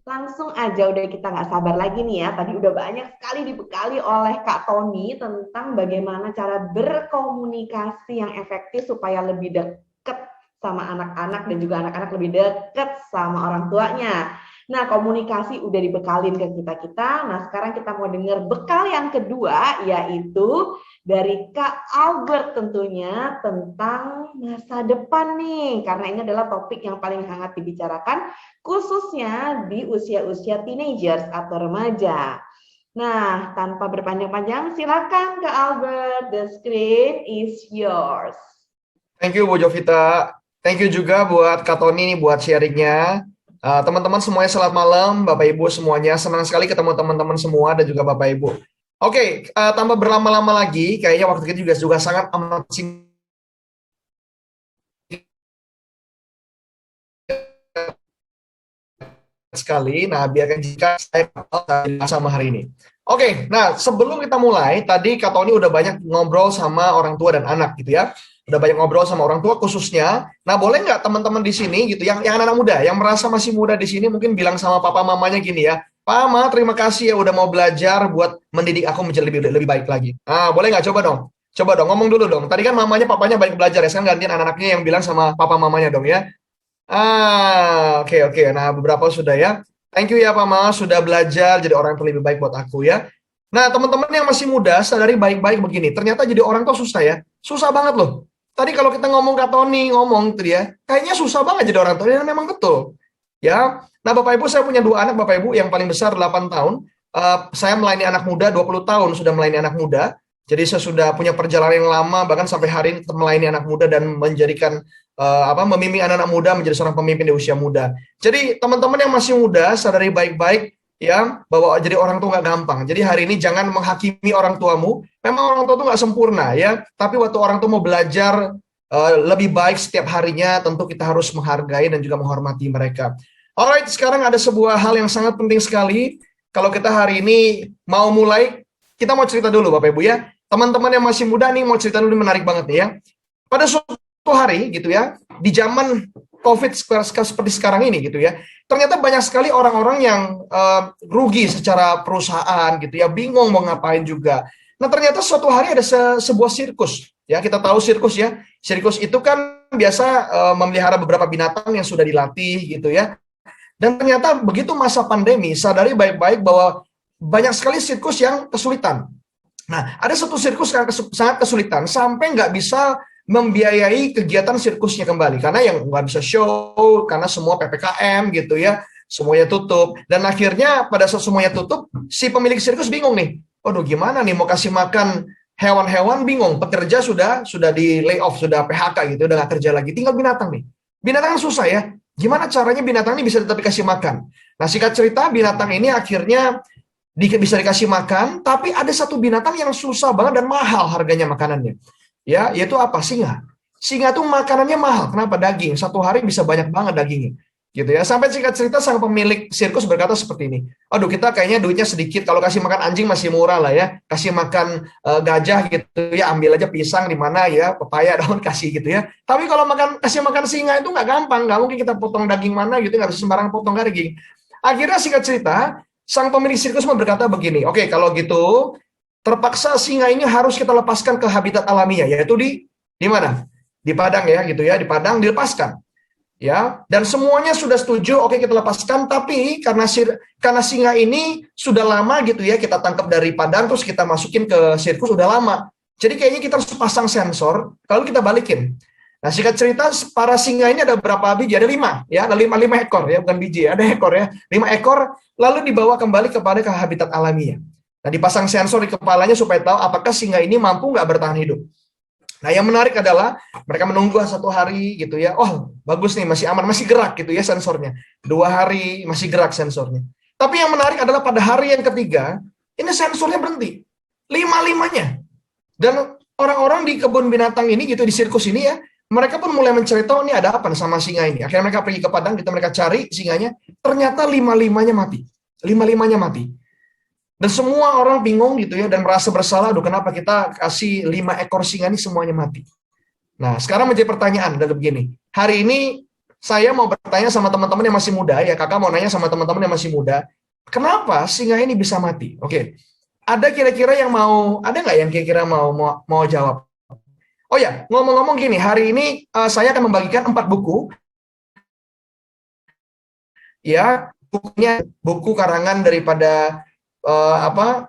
Langsung aja udah kita nggak sabar lagi nih ya. Tadi udah banyak sekali dibekali oleh Kak Tony tentang bagaimana cara berkomunikasi yang efektif supaya lebih deket sama anak-anak dan juga anak-anak lebih deket sama orang tuanya. Nah, komunikasi udah dibekalin ke kita-kita. Nah, sekarang kita mau dengar bekal yang kedua, yaitu dari Kak Albert tentunya tentang masa depan nih. Karena ini adalah topik yang paling hangat dibicarakan khususnya di usia-usia teenagers atau remaja. Nah, tanpa berpanjang-panjang, silakan Kak Albert, the screen is yours. Thank you Bu Jovita. Thank you juga buat Kak Tony nih buat sharingnya. Teman-teman semuanya selamat malam, Bapak Ibu semuanya. Senang sekali ketemu teman-teman semua dan juga Bapak Ibu. Oke, tanpa berlama-lama lagi, kayaknya waktu kita juga sangat amat singkat sekali. Nah, biarkan jika saya sama hari ini. Oke, nah sebelum kita mulai, tadi Kak Tony udah banyak ngobrol sama orang tua dan anak gitu ya. Udah banyak ngobrol sama orang tua khususnya. Nah, boleh nggak teman-teman di sini gitu, yang anak-anak muda, yang merasa masih muda di sini mungkin bilang sama papa mamanya gini ya, Pak, Ma, terima kasih ya udah mau belajar buat mendidik aku menjadi lebih baik lagi. Ah, boleh nggak? Coba dong. Coba dong, ngomong dulu dong. Tadi kan mamanya, papanya banyak belajar ya. Sekarang gantian anak-anaknya yang bilang sama papa mamanya dong ya. Oke oke. Nah, beberapa sudah ya. Thank you ya Pak Mas sudah belajar jadi orang yang lebih baik buat aku ya. Nah, teman-teman yang masih muda sadari baik-baik begini. Ternyata jadi orang tuh susah ya. Susah banget loh. Tadi kalau kita ngomong Kak Tony ngomong tuh ya, kayaknya susah banget jadi orang tua dan memang betul. Ya. Nah, Bapak Ibu saya punya dua anak Bapak Ibu, yang paling besar 8 tahun. Saya melayani anak muda 20 tahun sudah melayani anak muda. Jadi saya sudah punya perjalanan yang lama bahkan sampai hari ini tetap melayani anak muda dan menjadikan membimbing anak-anak muda menjadi seorang pemimpin di usia muda. Jadi teman-teman yang masih muda sadari baik-baik ya bahwa jadi orang tua nggak gampang. Jadi hari ini jangan menghakimi orang tuamu. Memang orang tua itu nggak sempurna ya, tapi waktu orang tua mau belajar lebih baik setiap harinya, tentu kita harus menghargai dan juga menghormati mereka. Alright, sekarang ada sebuah hal yang sangat penting sekali. Kalau kita hari ini mau mulai, kita mau cerita dulu Bapak Ibu ya. Teman-teman yang masih muda nih mau cerita dulu, menarik banget nih ya. Pada suatu hari gitu ya, di zaman COVID seperti sekarang ini gitu ya, ternyata banyak sekali orang-orang yang rugi secara perusahaan gitu ya, bingung mau ngapain juga. Nah, ternyata suatu hari ada sebuah sirkus ya, kita tahu sirkus ya. Sirkus itu kan biasa memelihara beberapa binatang yang sudah dilatih gitu ya. Dan ternyata begitu masa pandemi, sadari baik-baik bahwa banyak sekali sirkus yang kesulitan. Nah, ada satu sirkus yang sangat kesulitan sampai nggak bisa membiayai kegiatan sirkusnya kembali karena yang nggak bisa show karena semua PPKM gitu ya, semuanya tutup. Dan akhirnya pada saat semuanya tutup, si pemilik sirkus bingung nih. Waduh, gimana nih mau kasih makan hewan-hewan, bingung. Pekerja sudah di layoff, sudah PHK gitu, udah nggak kerja lagi. Tinggal binatang nih. Binatang susah ya. Gimana caranya binatang ini bisa tetap dikasih makan? Nah, singkat cerita binatang ini akhirnya bisa dikasih makan, tapi ada satu binatang yang susah banget dan mahal harganya makanannya. Ya, yaitu apa? Singa. Singa tuh makanannya mahal. Kenapa? Daging. Satu hari bisa banyak banget dagingnya. Gitu ya. Sampai singkat cerita sang pemilik sirkus berkata seperti ini. Aduh, kita kayaknya duitnya sedikit. Kalau kasih makan anjing masih murah lah ya. Kasih makan gajah gitu ya, ambil aja pisang di mana ya, pepaya daun kasih gitu ya. Tapi kalau kasih makan singa itu nggak gampang. Nggak mungkin kita potong daging mana gitu, nggak bisa sembarang potong daging. Akhirnya singkat cerita, sang pemilik sirkus berkata begini, oke, kalau gitu terpaksa singa ini harus kita lepaskan ke habitat alaminya, yaitu di mana? Di padang ya, gitu ya, di padang dilepaskan. Ya, dan semuanya sudah setuju, oke kita lepaskan, tapi karena singa ini sudah lama gitu ya, kita tangkap dari padang terus kita masukin ke sirkus udah lama. Jadi kayaknya kita harus pasang sensor, lalu kita balikin. Nah, singkat cerita, para singa ini ada berapa biji? Ada 5, ya, ada 5 ekor ya, bukan biji, ada ekor ya, 5 ekor, lalu dibawa kembali kepada ke habitat alaminya. Nah, dipasang sensor di kepalanya supaya tahu apakah singa ini mampu nggak bertahan hidup. Nah, yang menarik adalah mereka menunggu 1 hari gitu ya. Oh, bagus nih, masih aman, masih gerak gitu ya sensornya. 2 hari masih gerak sensornya. Tapi yang menarik adalah pada hari yang ketiga, ini sensornya berhenti. 5-5-nya. Dan orang-orang di kebun binatang ini gitu, di sirkus ini ya, mereka pun mulai mencari tahu ini ada apa sama singa ini. Akhirnya mereka pergi ke padang, kita mereka cari singanya. Ternyata 5-5-nya mati. 5-5-nya mati. Dan semua orang bingung gitu ya dan merasa bersalah, aduh kenapa kita kasih 5 ekor singa ini semuanya mati. Nah, sekarang menjadi pertanyaan adalah begini. Hari ini saya mau bertanya sama teman-teman yang masih muda, ya kakak mau nanya sama teman-teman yang masih muda, kenapa singa ini bisa mati? Oke, ada kira-kira yang ada nggak yang kira-kira mau jawab? Oh ya, ngomong-ngomong gini, hari ini saya akan membagikan 4 buku, ya bukunya buku karangan daripada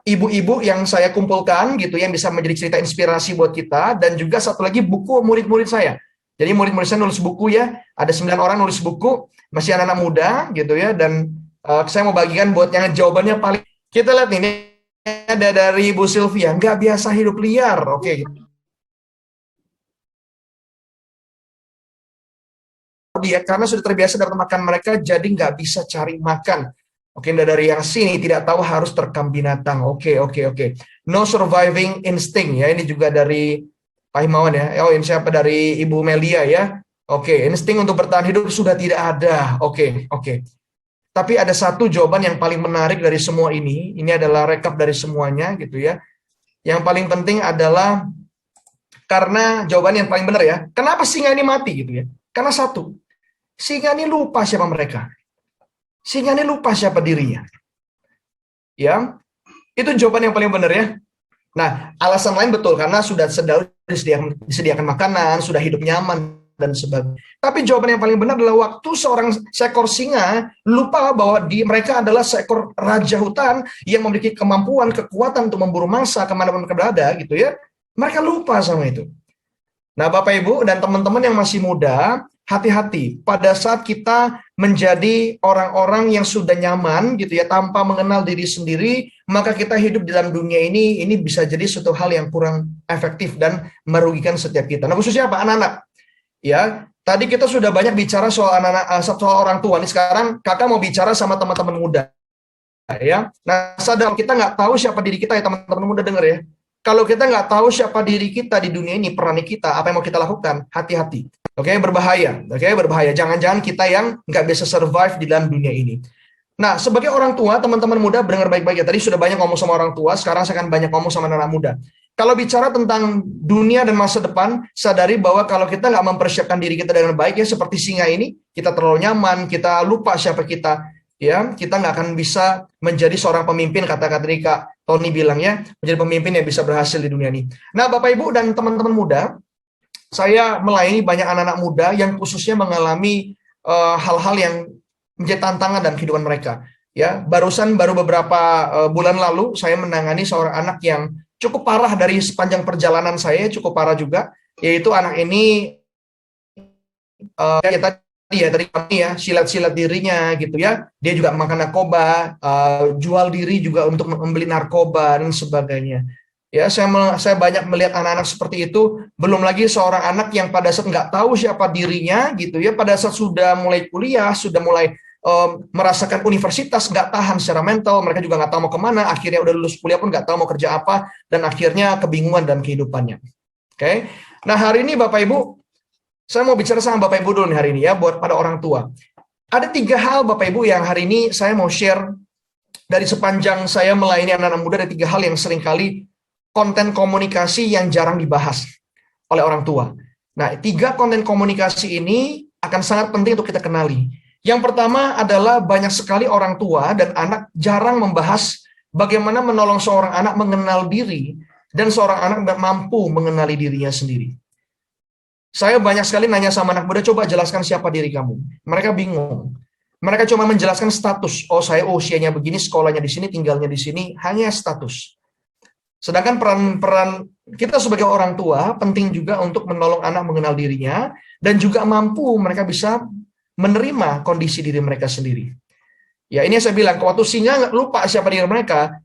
ibu-ibu yang saya kumpulkan gitu yang bisa menjadi cerita inspirasi buat kita, dan juga satu lagi buku murid-murid saya. Jadi murid-murid saya nulis buku ya, ada 9 orang nulis buku, masih anak-anak muda gitu ya, dan saya mau bagikan buat yang jawabannya paling. Kita lihat nih, ini ada dari Bu Sylvia, nggak biasa hidup liar, oke. Dia karena sudah terbiasa dapat makan mereka, jadi nggak bisa cari makan. Oke, dari yang sini tidak tahu harus terkam binatang. Oke. No surviving instinct ya. Ini juga dari Pak Himawan ya. Oh, ini siapa, dari Ibu Melia ya. Oke, insting untuk bertahan hidup sudah tidak ada. Oke. Tapi ada satu jawaban yang paling menarik dari semua ini. Ini adalah rekap dari semuanya gitu ya. Yang paling penting adalah karena jawaban yang paling benar ya. Kenapa singa ini mati gitu ya? Karena satu, singa ini lupa siapa mereka. Singa ini lupa siapa dirinya. Ya, itu jawaban yang paling benar ya. Nah, alasan lain betul karena sudah disediakan makanan, sudah hidup nyaman dan sebagainya. Tapi jawaban yang paling benar adalah waktu seekor singa lupa bahwa mereka adalah seekor raja hutan yang memiliki kemampuan, kekuatan untuk memburu mangsa kemana-mana berada gitu ya. Mereka lupa sama itu. Nah, Bapak Ibu dan teman-teman yang masih muda, hati-hati pada saat kita menjadi orang-orang yang sudah nyaman gitu ya, tanpa mengenal diri sendiri, maka kita hidup dalam dunia ini bisa jadi suatu hal yang kurang efektif dan merugikan setiap kita. Nah, khususnya apa? Anak-anak. Ya, tadi kita sudah banyak bicara soal anak-anak, soal orang tua. Nih sekarang kakak mau bicara sama teman-teman muda. Ya, nah sadar kita nggak tahu siapa diri kita ya teman-teman muda, dengar ya. Kalau kita nggak tahu siapa diri kita di dunia ini, peran kita, apa yang mau kita lakukan, hati-hati. Oke, berbahaya. Oke, berbahaya. Jangan-jangan kita yang nggak bisa survive di dalam dunia ini. Nah, sebagai orang tua, teman-teman muda, dengar baik-baik ya. Tadi sudah banyak ngomong sama orang tua, sekarang saya akan banyak ngomong sama anak muda. Kalau bicara tentang dunia dan masa depan, sadari bahwa kalau kita nggak mempersiapkan diri kita dengan baik, ya seperti singa ini, kita terlalu nyaman, kita lupa siapa kita, ya kita nggak akan bisa menjadi seorang pemimpin, kata-kata tadi Kak Tony bilang ya, menjadi pemimpin yang bisa berhasil di dunia ini. Nah, Bapak Ibu dan teman-teman muda, saya melayani banyak anak-anak muda yang khususnya mengalami hal-hal yang menjadi tantangan dalam kehidupan mereka. Ya, baru beberapa bulan lalu saya menangani seorang anak yang cukup parah dari sepanjang perjalanan saya, cukup parah juga, yaitu anak ini tadi kami ya silat-silat dirinya gitu ya. Dia juga makan narkoba, jual diri juga untuk membeli narkoba dan sebagainya. Ya, saya banyak melihat anak-anak seperti itu. Belum lagi seorang anak yang pada saat nggak tahu siapa dirinya gitu ya, pada saat sudah mulai kuliah, sudah mulai merasakan universitas, nggak tahan secara mental, mereka juga nggak tahu mau kemana, akhirnya udah lulus kuliah pun nggak tahu mau kerja apa, dan akhirnya kebingungan dalam kehidupannya. Oke, nah hari ini Bapak Ibu, saya mau bicara sama Bapak Ibu dulu nih hari ini ya, buat pada orang tua. Ada 3 hal Bapak Ibu yang hari ini saya mau share dari sepanjang saya melayani anak-anak muda, ada 3 hal yang seringkali konten komunikasi yang jarang dibahas oleh orang tua. Nah, 3 konten komunikasi ini akan sangat penting untuk kita kenali. Yang pertama adalah banyak sekali orang tua dan anak jarang membahas bagaimana menolong seorang anak mengenal diri dan seorang anak mampu mengenali dirinya sendiri. Saya banyak sekali nanya sama anak muda, coba jelaskan siapa diri kamu. Mereka bingung. Mereka cuma menjelaskan status. Oh, saya usianya begini, sekolahnya di sini, tinggalnya di sini, hanya status. Sedangkan peran kita sebagai orang tua penting juga untuk menolong anak mengenal dirinya dan juga mampu mereka bisa menerima kondisi diri mereka sendiri. Ya, ini yang saya bilang, waktu singa lupa siapa diri mereka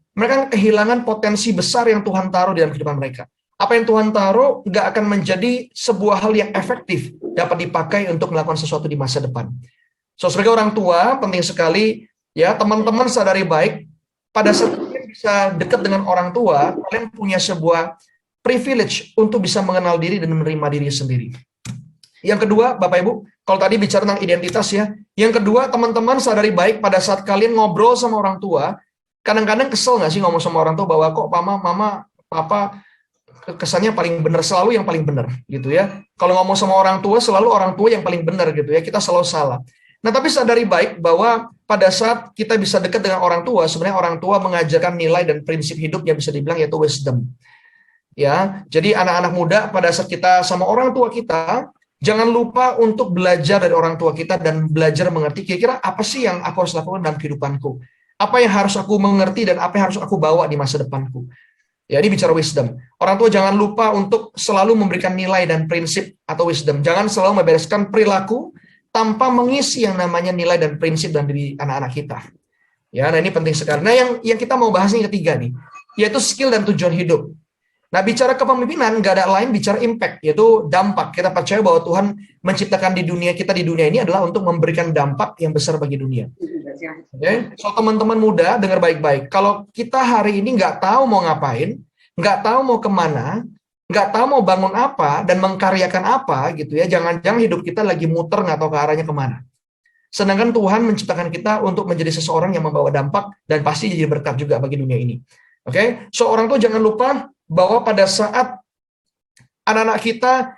kehilangan potensi besar yang Tuhan taruh di dalam kehidupan mereka. Apa yang Tuhan taruh nggak akan menjadi sebuah hal yang efektif dapat dipakai untuk melakukan sesuatu di masa depan. So, sebagai orang tua, penting sekali ya teman-teman sadari baik, pada saat kalian bisa dekat dengan orang tua, kalian punya sebuah privilege untuk bisa mengenal diri dan menerima diri sendiri. Yang kedua, Bapak Ibu, kalau tadi bicara tentang identitas ya, yang kedua teman-teman sadari baik pada saat kalian ngobrol sama orang tua, kadang-kadang kesel nggak sih ngomong sama orang tua bahwa kok mama, papa kesannya paling benar, selalu yang paling benar gitu ya. Kalau ngomong sama orang tua, selalu orang tua yang paling benar gitu ya. Kita selalu salah. Nah, tapi sadari baik bahwa pada saat kita bisa dekat dengan orang tua, sebenarnya orang tua mengajarkan nilai dan prinsip hidup yang bisa dibilang yaitu wisdom. Ya, jadi anak-anak muda pada saat kita sama orang tua kita, jangan lupa untuk belajar dari orang tua kita dan belajar mengerti kira-kira apa sih yang aku harus lakukan dalam kehidupanku. Apa yang harus aku mengerti dan apa yang harus aku bawa di masa depanku. Ya, ini bicara wisdom. Orang tua jangan lupa untuk selalu memberikan nilai dan prinsip atau wisdom. Jangan selalu membereskan perilaku tanpa mengisi yang namanya nilai dan prinsip dalam diri anak-anak kita. Ya, nah ini penting sekali. Nah, yang kita mau bahas ini ketiga nih, yaitu skill dan tujuan hidup. Nah, bicara kepemimpinan, nggak ada lain bicara impact, yaitu dampak. Kita percaya bahwa Tuhan menciptakan di dunia kita di dunia ini adalah untuk memberikan dampak yang besar bagi dunia. Okay? So, teman-teman muda, dengar baik-baik. Kalau kita hari ini nggak tahu mau ngapain, nggak tahu mau kemana, nggak tahu mau bangun apa, dan mengkaryakan apa, gitu ya, jangan-jangan hidup kita lagi muter nggak tahu ke arahnya kemana. Sedangkan Tuhan menciptakan kita untuk menjadi seseorang yang membawa dampak, dan pasti jadi berkat juga bagi dunia ini. Oke? So, orang tuh jangan lupa bahwa pada saat anak-anak kita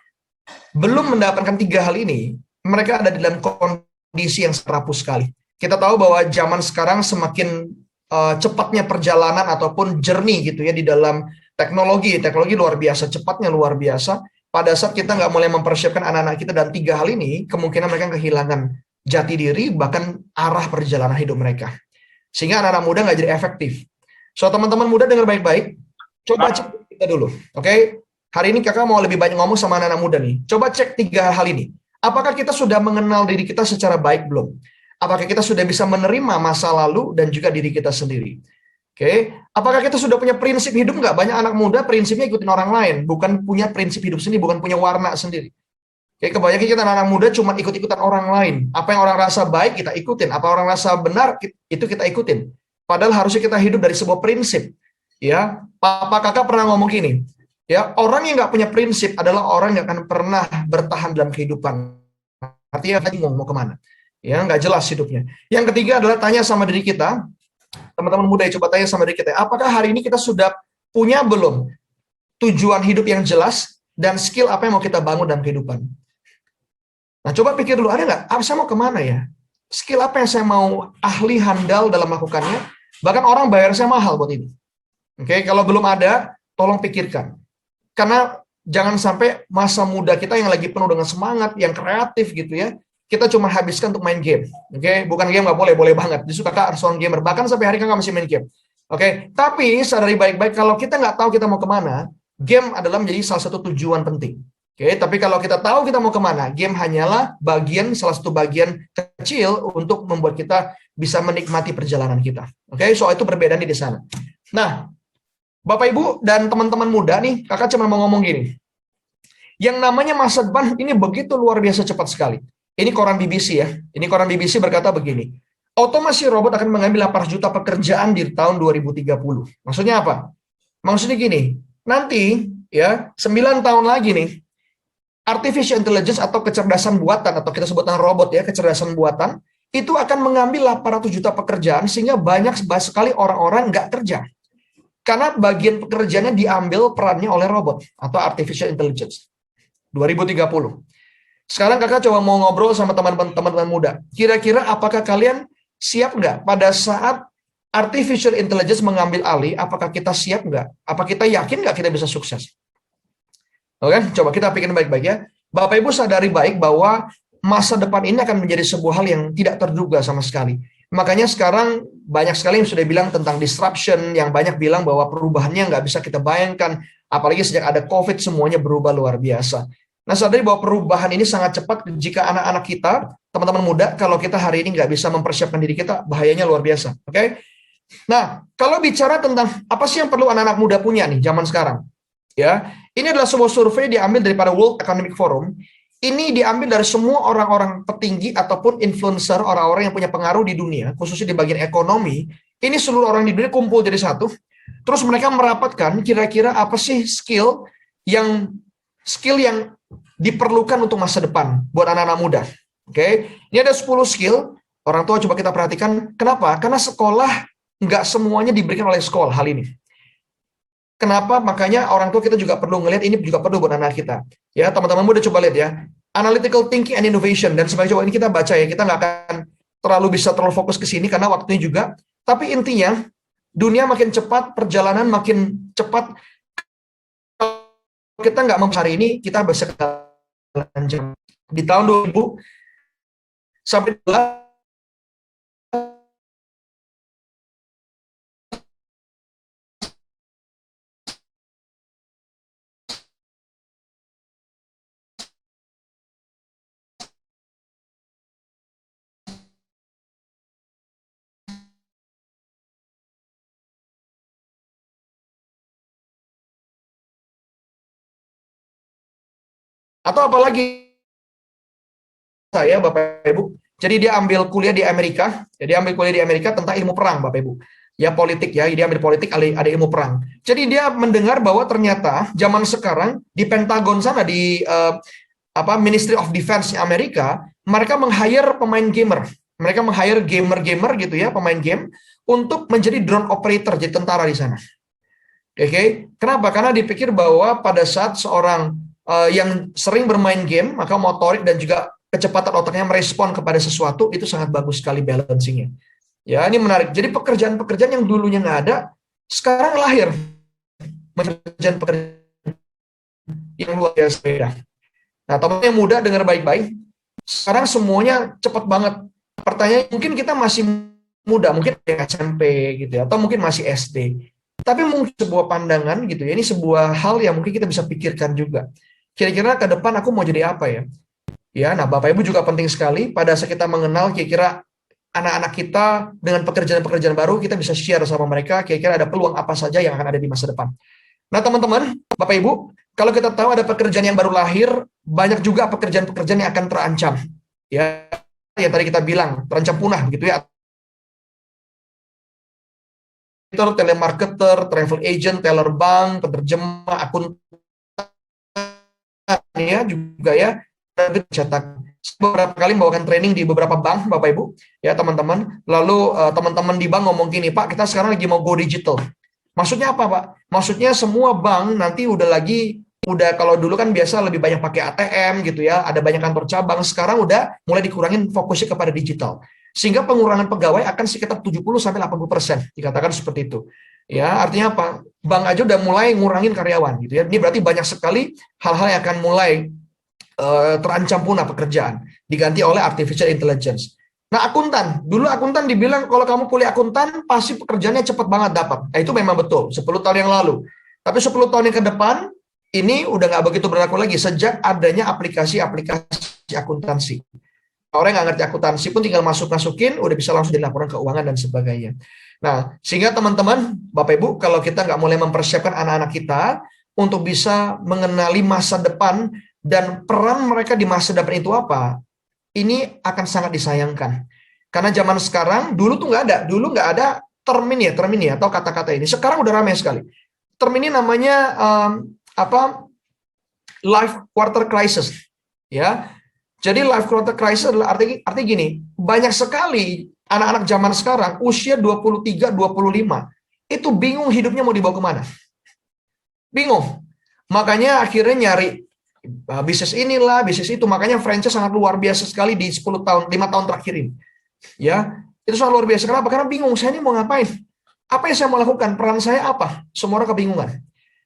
belum mendapatkan 3 hal ini, mereka ada di dalam kondisi yang rapuh sekali. Kita tahu bahwa zaman sekarang semakin cepatnya perjalanan ataupun journey gitu ya di dalam teknologi luar biasa, cepatnya luar biasa. Pada saat kita nggak mulai mempersiapkan anak-anak kita dan 3 hal ini, kemungkinan mereka kehilangan jati diri, bahkan arah perjalanan hidup mereka. Sehingga anak-anak muda nggak jadi efektif. So, teman-teman muda dengar baik-baik, coba cek kita dulu, oke? Hari ini kakak mau lebih banyak ngomong sama anak-anak muda nih. Coba cek 3 hal ini. Apakah kita sudah mengenal diri kita secara baik belum? Apakah kita sudah bisa menerima masa lalu dan juga diri kita sendiri? Oke, apakah kita sudah punya prinsip hidup nggak? Banyak anak muda prinsipnya ikutin orang lain, bukan punya prinsip hidup sendiri, bukan punya warna sendiri. Oke, kebanyakan kita anak muda cuma ikut-ikutan orang lain. Apa yang orang rasa baik kita ikutin, apa orang rasa benar itu kita ikutin. Padahal harusnya kita hidup dari sebuah prinsip. Ya, papa kakak pernah ngomong gini. Ya, orang yang nggak punya prinsip adalah orang yang akan pernah bertahan dalam kehidupan. Artinya bingung mau kemana. Ya, nggak jelas hidupnya. Yang ketiga adalah tanya sama diri kita, teman-teman muda, coba tanya sama diri kita, apakah hari ini kita sudah punya belum tujuan hidup yang jelas dan skill apa yang mau kita bangun dalam kehidupan? Nah, coba pikir dulu, ada nggak? Saya mau kemana ya? Skill apa yang saya mau ahli handal dalam melakukannya? Bahkan orang bayar saya mahal buat ini. Oke, kalau belum ada, tolong pikirkan. Karena jangan sampai masa muda kita yang lagi penuh dengan semangat, yang kreatif gitu ya, kita cuma habiskan untuk main game. Oke, bukan game nggak boleh, boleh banget. Justru kakak harus seorang gamer. Bahkan sampai hari kakak masih main game. Oke, tapi sadari baik-baik kalau kita nggak tahu kita mau kemana, game adalah menjadi salah satu tujuan penting. Oke, tapi kalau kita tahu kita mau kemana, game hanyalah salah satu bagian kecil untuk membuat kita bisa menikmati perjalanan kita. Oke, so itu perbedaan di sana. Nah, Bapak Ibu dan teman-teman muda nih, kakak cuma mau ngomong gini. Yang namanya masa depan ini begitu luar biasa cepat sekali. Ini koran BBC ya. Ini koran BBC berkata begini. Otomasi robot akan mengambil 8 juta pekerjaan di tahun 2030. Maksudnya apa? Maksudnya gini, nanti ya 9 tahun lagi nih, artificial intelligence atau kecerdasan buatan, atau kita sebutkan robot ya, kecerdasan buatan, itu akan mengambil 800 juta pekerjaan sehingga banyak sekali orang-orang nggak kerja. Karena bagian pekerjaannya diambil perannya oleh robot atau artificial intelligence. 2030. Sekarang kakak coba mau ngobrol sama teman-teman muda. Kira-kira apakah kalian siap nggak pada saat artificial intelligence mengambil alih? Apakah kita siap nggak? Apa kita yakin nggak kita bisa sukses? Oke, coba kita pikirin baik-baik ya. Bapak Ibu sadari baik bahwa masa depan ini akan menjadi sebuah hal yang tidak terduga sama sekali. Makanya sekarang banyak sekali yang sudah bilang tentang disruption, yang banyak bilang bahwa perubahannya nggak bisa kita bayangkan. Apalagi sejak ada COVID semuanya berubah luar biasa. Nah, sadari bahwa perubahan ini sangat cepat jika anak-anak kita, teman-teman muda, kalau kita hari ini nggak bisa mempersiapkan diri kita, bahayanya luar biasa. Oke? Nah, kalau bicara tentang apa sih yang perlu anak-anak muda punya nih zaman sekarang, ya, ini adalah sebuah survei diambil daripada World Economic Forum. Ini diambil dari semua orang-orang petinggi ataupun influencer, orang-orang yang punya pengaruh di dunia, khususnya di bagian ekonomi. Ini seluruh orang di dunia kumpul jadi satu. Terus mereka merapatkan kira-kira apa sih skill yang diperlukan untuk masa depan buat anak-anak muda. Oke, ini ada 10 skill. Orang tua coba kita perhatikan. Kenapa? Karena sekolah nggak semuanya diberikan oleh sekolah hal ini. kenapa makanya orang tua kita juga perlu ngelihat ini juga perlu buat anak kita. Ya, teman-teman muda coba lihat ya. Analytical thinking and innovation, dan sebagai coba ini kita baca ya, kita nggak akan terlalu fokus ke sini karena waktunya juga. Tapi intinya, dunia makin cepat, perjalanan makin cepat. Kita nggak hari ini, kita bisa jam. Di tahun 2000 sampai atau apalagi saya Bapak Ibu. Jadi dia ambil kuliah di Amerika, tentang ilmu perang Bapak Ibu. Ya politik ya, dia ambil politik, ada ilmu perang. Jadi dia mendengar bahwa ternyata zaman sekarang di Pentagon sana, di Ministry of Defense Amerika, mereka meng-hire pemain gamer. Mereka meng-hire gamer gitu ya, pemain game untuk menjadi drone operator, jadi tentara di sana. Oke, kenapa? Karena dipikir bahwa pada saat seorang yang sering bermain game, maka motorik dan juga kecepatan otaknya merespon kepada sesuatu itu sangat bagus sekali balancingnya. Ya, ini menarik. Jadi pekerjaan-pekerjaan yang dulunya nggak ada, sekarang lahir pekerjaan-pekerjaan yang luar biasa beda. Nah, teman yang muda dengar baik-baik. Sekarang semuanya cepat banget. Pertanyaan, mungkin kita masih muda, mungkin SMP gitu ya, atau mungkin masih SD. Tapi mungkin sebuah pandangan gitu ya, ini sebuah hal yang mungkin kita bisa pikirkan juga. Kira-kira ke depan aku mau jadi apa ya? Ya, nah Bapak Ibu juga penting sekali pada saat kita mengenal kira-kira anak-anak kita dengan pekerjaan-pekerjaan baru, kita bisa share sama mereka kira-kira ada peluang apa saja yang akan ada di masa depan. Nah teman-teman, Bapak Ibu, kalau kita tahu ada pekerjaan yang baru lahir, banyak juga pekerjaan-pekerjaan yang akan terancam. Ya, yang tadi kita bilang, terancam punah begitu ya. Telemarketer, travel agent, teller bank, penerjemah, akun ya juga ya. Cetak beberapa kali membawakan training di beberapa bank Bapak Ibu ya teman-teman, lalu teman-teman di bank ngomong gini, Pak kita sekarang lagi mau go digital. Maksudnya apa Pak? Maksudnya semua bank nanti udah kalau dulu kan biasa lebih banyak pakai ATM gitu ya, ada banyak kantor cabang, sekarang udah mulai dikurangin fokusnya kepada digital, sehingga pengurangan pegawai akan sekitar 70-80%, dikatakan seperti itu ya. Artinya apa? Bank aja udah mulai ngurangin karyawan gitu ya. Ini berarti banyak sekali hal-hal yang akan mulai terancam punah pekerjaan, diganti oleh artificial intelligence. Nah, akuntan, dulu akuntan dibilang kalau kamu kuliah akuntan pasti pekerjaannya cepat banget dapat. Nah, itu memang betul 10 tahun yang lalu. Tapi 10 tahun yang ke depan ini udah nggak begitu berlaku lagi sejak adanya aplikasi akuntansi. Orang yang nggak ngerti akuntansi pun tinggal masukin, udah bisa langsung jadi laporan keuangan dan sebagainya. Nah, sehingga teman-teman, Bapak Ibu, kalau kita nggak mulai mempersiapkan anak-anak kita untuk bisa mengenali masa depan dan peran mereka di masa depan itu apa, ini akan sangat disayangkan. Karena zaman sekarang, dulu nggak ada term ini atau kata-kata ini. Sekarang udah ramai sekali. Term ini namanya life quarter crisis, ya. Jadi life quarter crisis adalah arti gini, banyak sekali anak-anak zaman sekarang usia 23, 25 itu bingung hidupnya mau dibawa kemana. Bingung. Makanya akhirnya nyari bisnis inilah, bisnis itu. Makanya franchise sangat luar biasa sekali di 10 tahun, 5 tahun terakhir ini. Ya, itu sangat luar biasa. Kenapa? Karena bingung, saya ini mau ngapain? Apa yang saya mau lakukan? Peran saya apa? Semua orang kebingungan.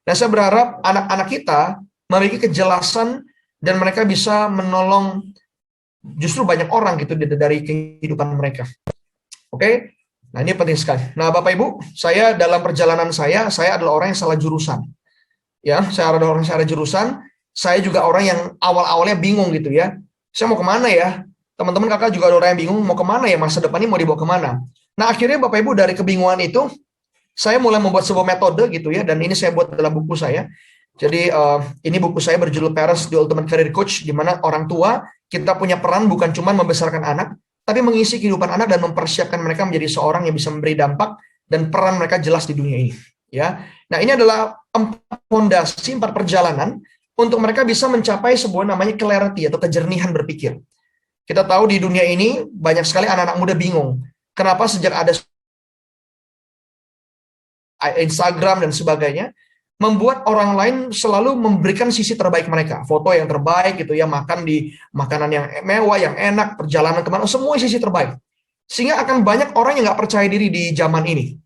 Nah, saya berharap anak-anak kita memiliki kejelasan dan mereka bisa menolong justru banyak orang gitu dari kehidupan mereka. Oke? Nah, ini penting sekali. Nah, Bapak Ibu, saya dalam perjalanan saya adalah orang yang salah jurusan. Ya, saya adalah orang yang salah jurusan. Saya juga orang yang awal-awalnya bingung gitu ya. Saya mau kemana ya? Teman-teman kakak juga ada orang yang bingung mau kemana ya, masa depan ini mau dibawa kemana. Nah akhirnya Bapak Ibu dari kebingungan itu, saya mulai membuat sebuah metode gitu ya, dan ini saya buat dalam buku saya. Jadi ini buku saya berjudul Parents The Ultimate Career Coach, di mana orang tua kita punya peran bukan cuma membesarkan anak, tapi mengisi kehidupan anak dan mempersiapkan mereka menjadi seorang yang bisa memberi dampak dan peran mereka jelas di dunia ini. Ya, nah ini adalah 4 fondasi, 4 perjalanan untuk mereka bisa mencapai sebuah namanya clarity atau kejernihan berpikir. Kita tahu di dunia ini banyak sekali anak-anak muda bingung. Kenapa sejak ada Instagram dan sebagainya, membuat orang lain selalu memberikan sisi terbaik mereka, foto yang terbaik gitu ya, makan di makanan yang mewah, yang enak, perjalanan kemana, semua sisi terbaik. Sehingga akan banyak orang yang nggak percaya diri di zaman ini.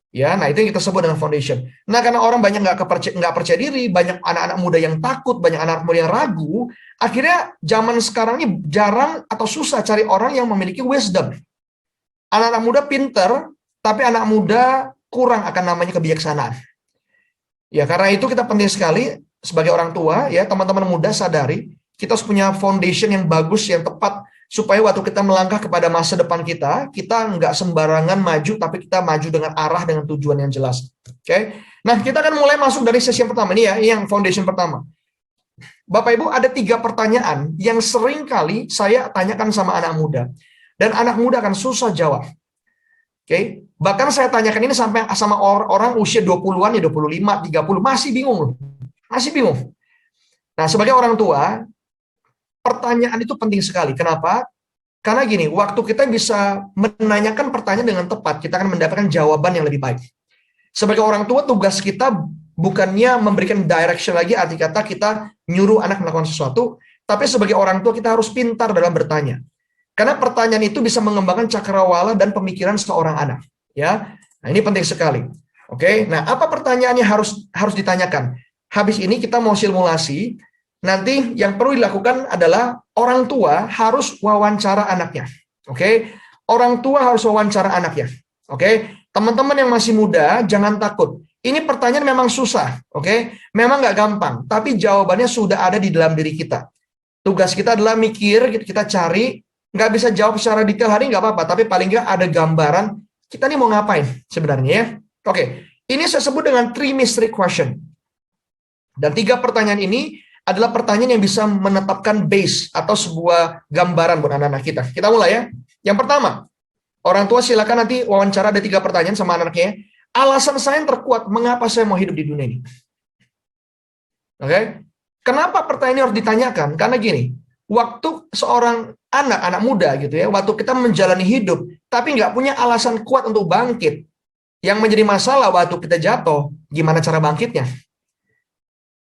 Ya, nah itu yang kita sebut dengan foundation. Nah, karena orang banyak nggak percaya diri, banyak anak-anak muda yang takut, banyak anak muda yang ragu, akhirnya zaman sekarang ini jarang atau susah cari orang yang memiliki wisdom. Anak-anak muda pinter, tapi anak muda kurang akan namanya kebijaksanaan. Ya, karena itu kita penting sekali sebagai orang tua, ya teman-teman muda sadari, kita harus punya foundation yang bagus, yang tepat, supaya waktu kita melangkah kepada masa depan kita nggak sembarangan maju, tapi kita maju dengan arah, dengan tujuan yang jelas. Oke? Nah, kita akan mulai masuk dari sesi yang pertama, ini ya, yang foundation pertama. Bapak Ibu, ada 3 pertanyaan yang sering kali saya tanyakan sama anak muda, dan anak muda akan susah jawab. Oke, bahkan saya tanyakan ini sampai sama orang usia 20-an ya, 25, 30 masih bingung loh. Masih bingung. Nah, sebagai orang tua, pertanyaan itu penting sekali. Kenapa? Karena gini, waktu kita bisa menanyakan pertanyaan dengan tepat, kita akan mendapatkan jawaban yang lebih baik. Sebagai orang tua, tugas kita bukannya memberikan direction lagi, arti kata kita nyuruh anak melakukan sesuatu, tapi sebagai orang tua kita harus pintar dalam bertanya. Karena pertanyaan itu bisa mengembangkan cakrawala dan pemikiran seorang anak, ya. Nah, ini penting sekali. Oke. Nah, apa pertanyaannya harus ditanyakan? Habis ini kita mau simulasi. Nanti yang perlu dilakukan adalah orang tua harus wawancara anaknya. Oke. Orang tua harus wawancara anaknya. Oke. Teman-teman yang masih muda, jangan takut. Ini pertanyaan memang susah, oke? Memang nggak gampang, tapi jawabannya sudah ada di dalam diri kita. Tugas kita adalah mikir, kita cari. Nggak bisa jawab secara detail hari nggak apa-apa, tapi paling nggak ada gambaran kita nih mau ngapain sebenarnya ya. Oke, ini saya sebut dengan 3 mystery question. Dan 3 pertanyaan ini adalah pertanyaan yang bisa menetapkan base atau sebuah gambaran buat anak-anak kita. Kita mulai ya. Yang pertama, orang tua silakan nanti wawancara, ada 3 pertanyaan sama anaknya. Alasan saya yang terkuat mengapa saya mau hidup di dunia ini. Oke, kenapa pertanyaan ini harus ditanyakan? Karena gini, waktu seorang anak muda gitu ya, waktu kita menjalani hidup, tapi nggak punya alasan kuat untuk bangkit, yang menjadi masalah waktu kita jatuh, gimana cara bangkitnya?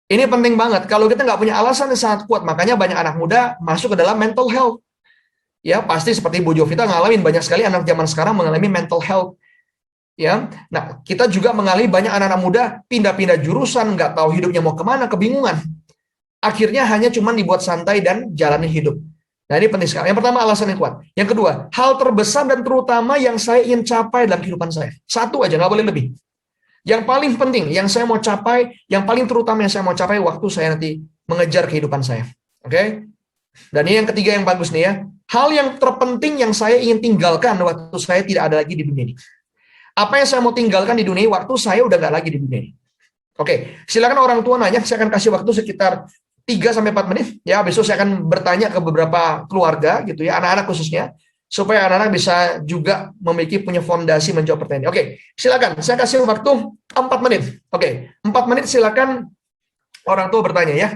Ini penting banget. Kalau kita nggak punya alasan yang sangat kuat, makanya banyak anak muda masuk ke dalam mental health. Ya, pasti seperti Bu Jovita ngalamin, banyak sekali anak zaman sekarang mengalami mental health. Ya, nah kita juga mengalami banyak anak-anak muda pindah-pindah jurusan, nggak tahu hidupnya mau kemana, kebingungan. Akhirnya hanya cuma dibuat santai dan jalani hidup. Nah, ini penting sekali. Yang pertama, alasan yang kuat. Yang kedua, hal terbesar dan terutama yang saya ingin capai dalam kehidupan saya. Satu aja, nggak boleh lebih. Yang paling penting, yang saya mau capai, yang paling terutama yang saya mau capai waktu saya nanti mengejar kehidupan saya. Oke? Dan ini yang ketiga yang bagus nih ya. Hal yang terpenting yang saya ingin tinggalkan waktu saya tidak ada lagi di dunia ini. Apa yang saya mau tinggalkan di dunia ini waktu saya udah nggak lagi di dunia ini. Oke, silakan orang tua nanya, saya akan kasih waktu sekitar 3-4 menit, ya, besok saya akan bertanya ke beberapa keluarga, gitu ya, anak-anak khususnya, supaya anak-anak bisa juga memiliki punya fondasi menjawab pertanyaan. Oke, silakan, saya kasih waktu 4 menit. Oke, 4 menit silakan orang tua bertanya ya.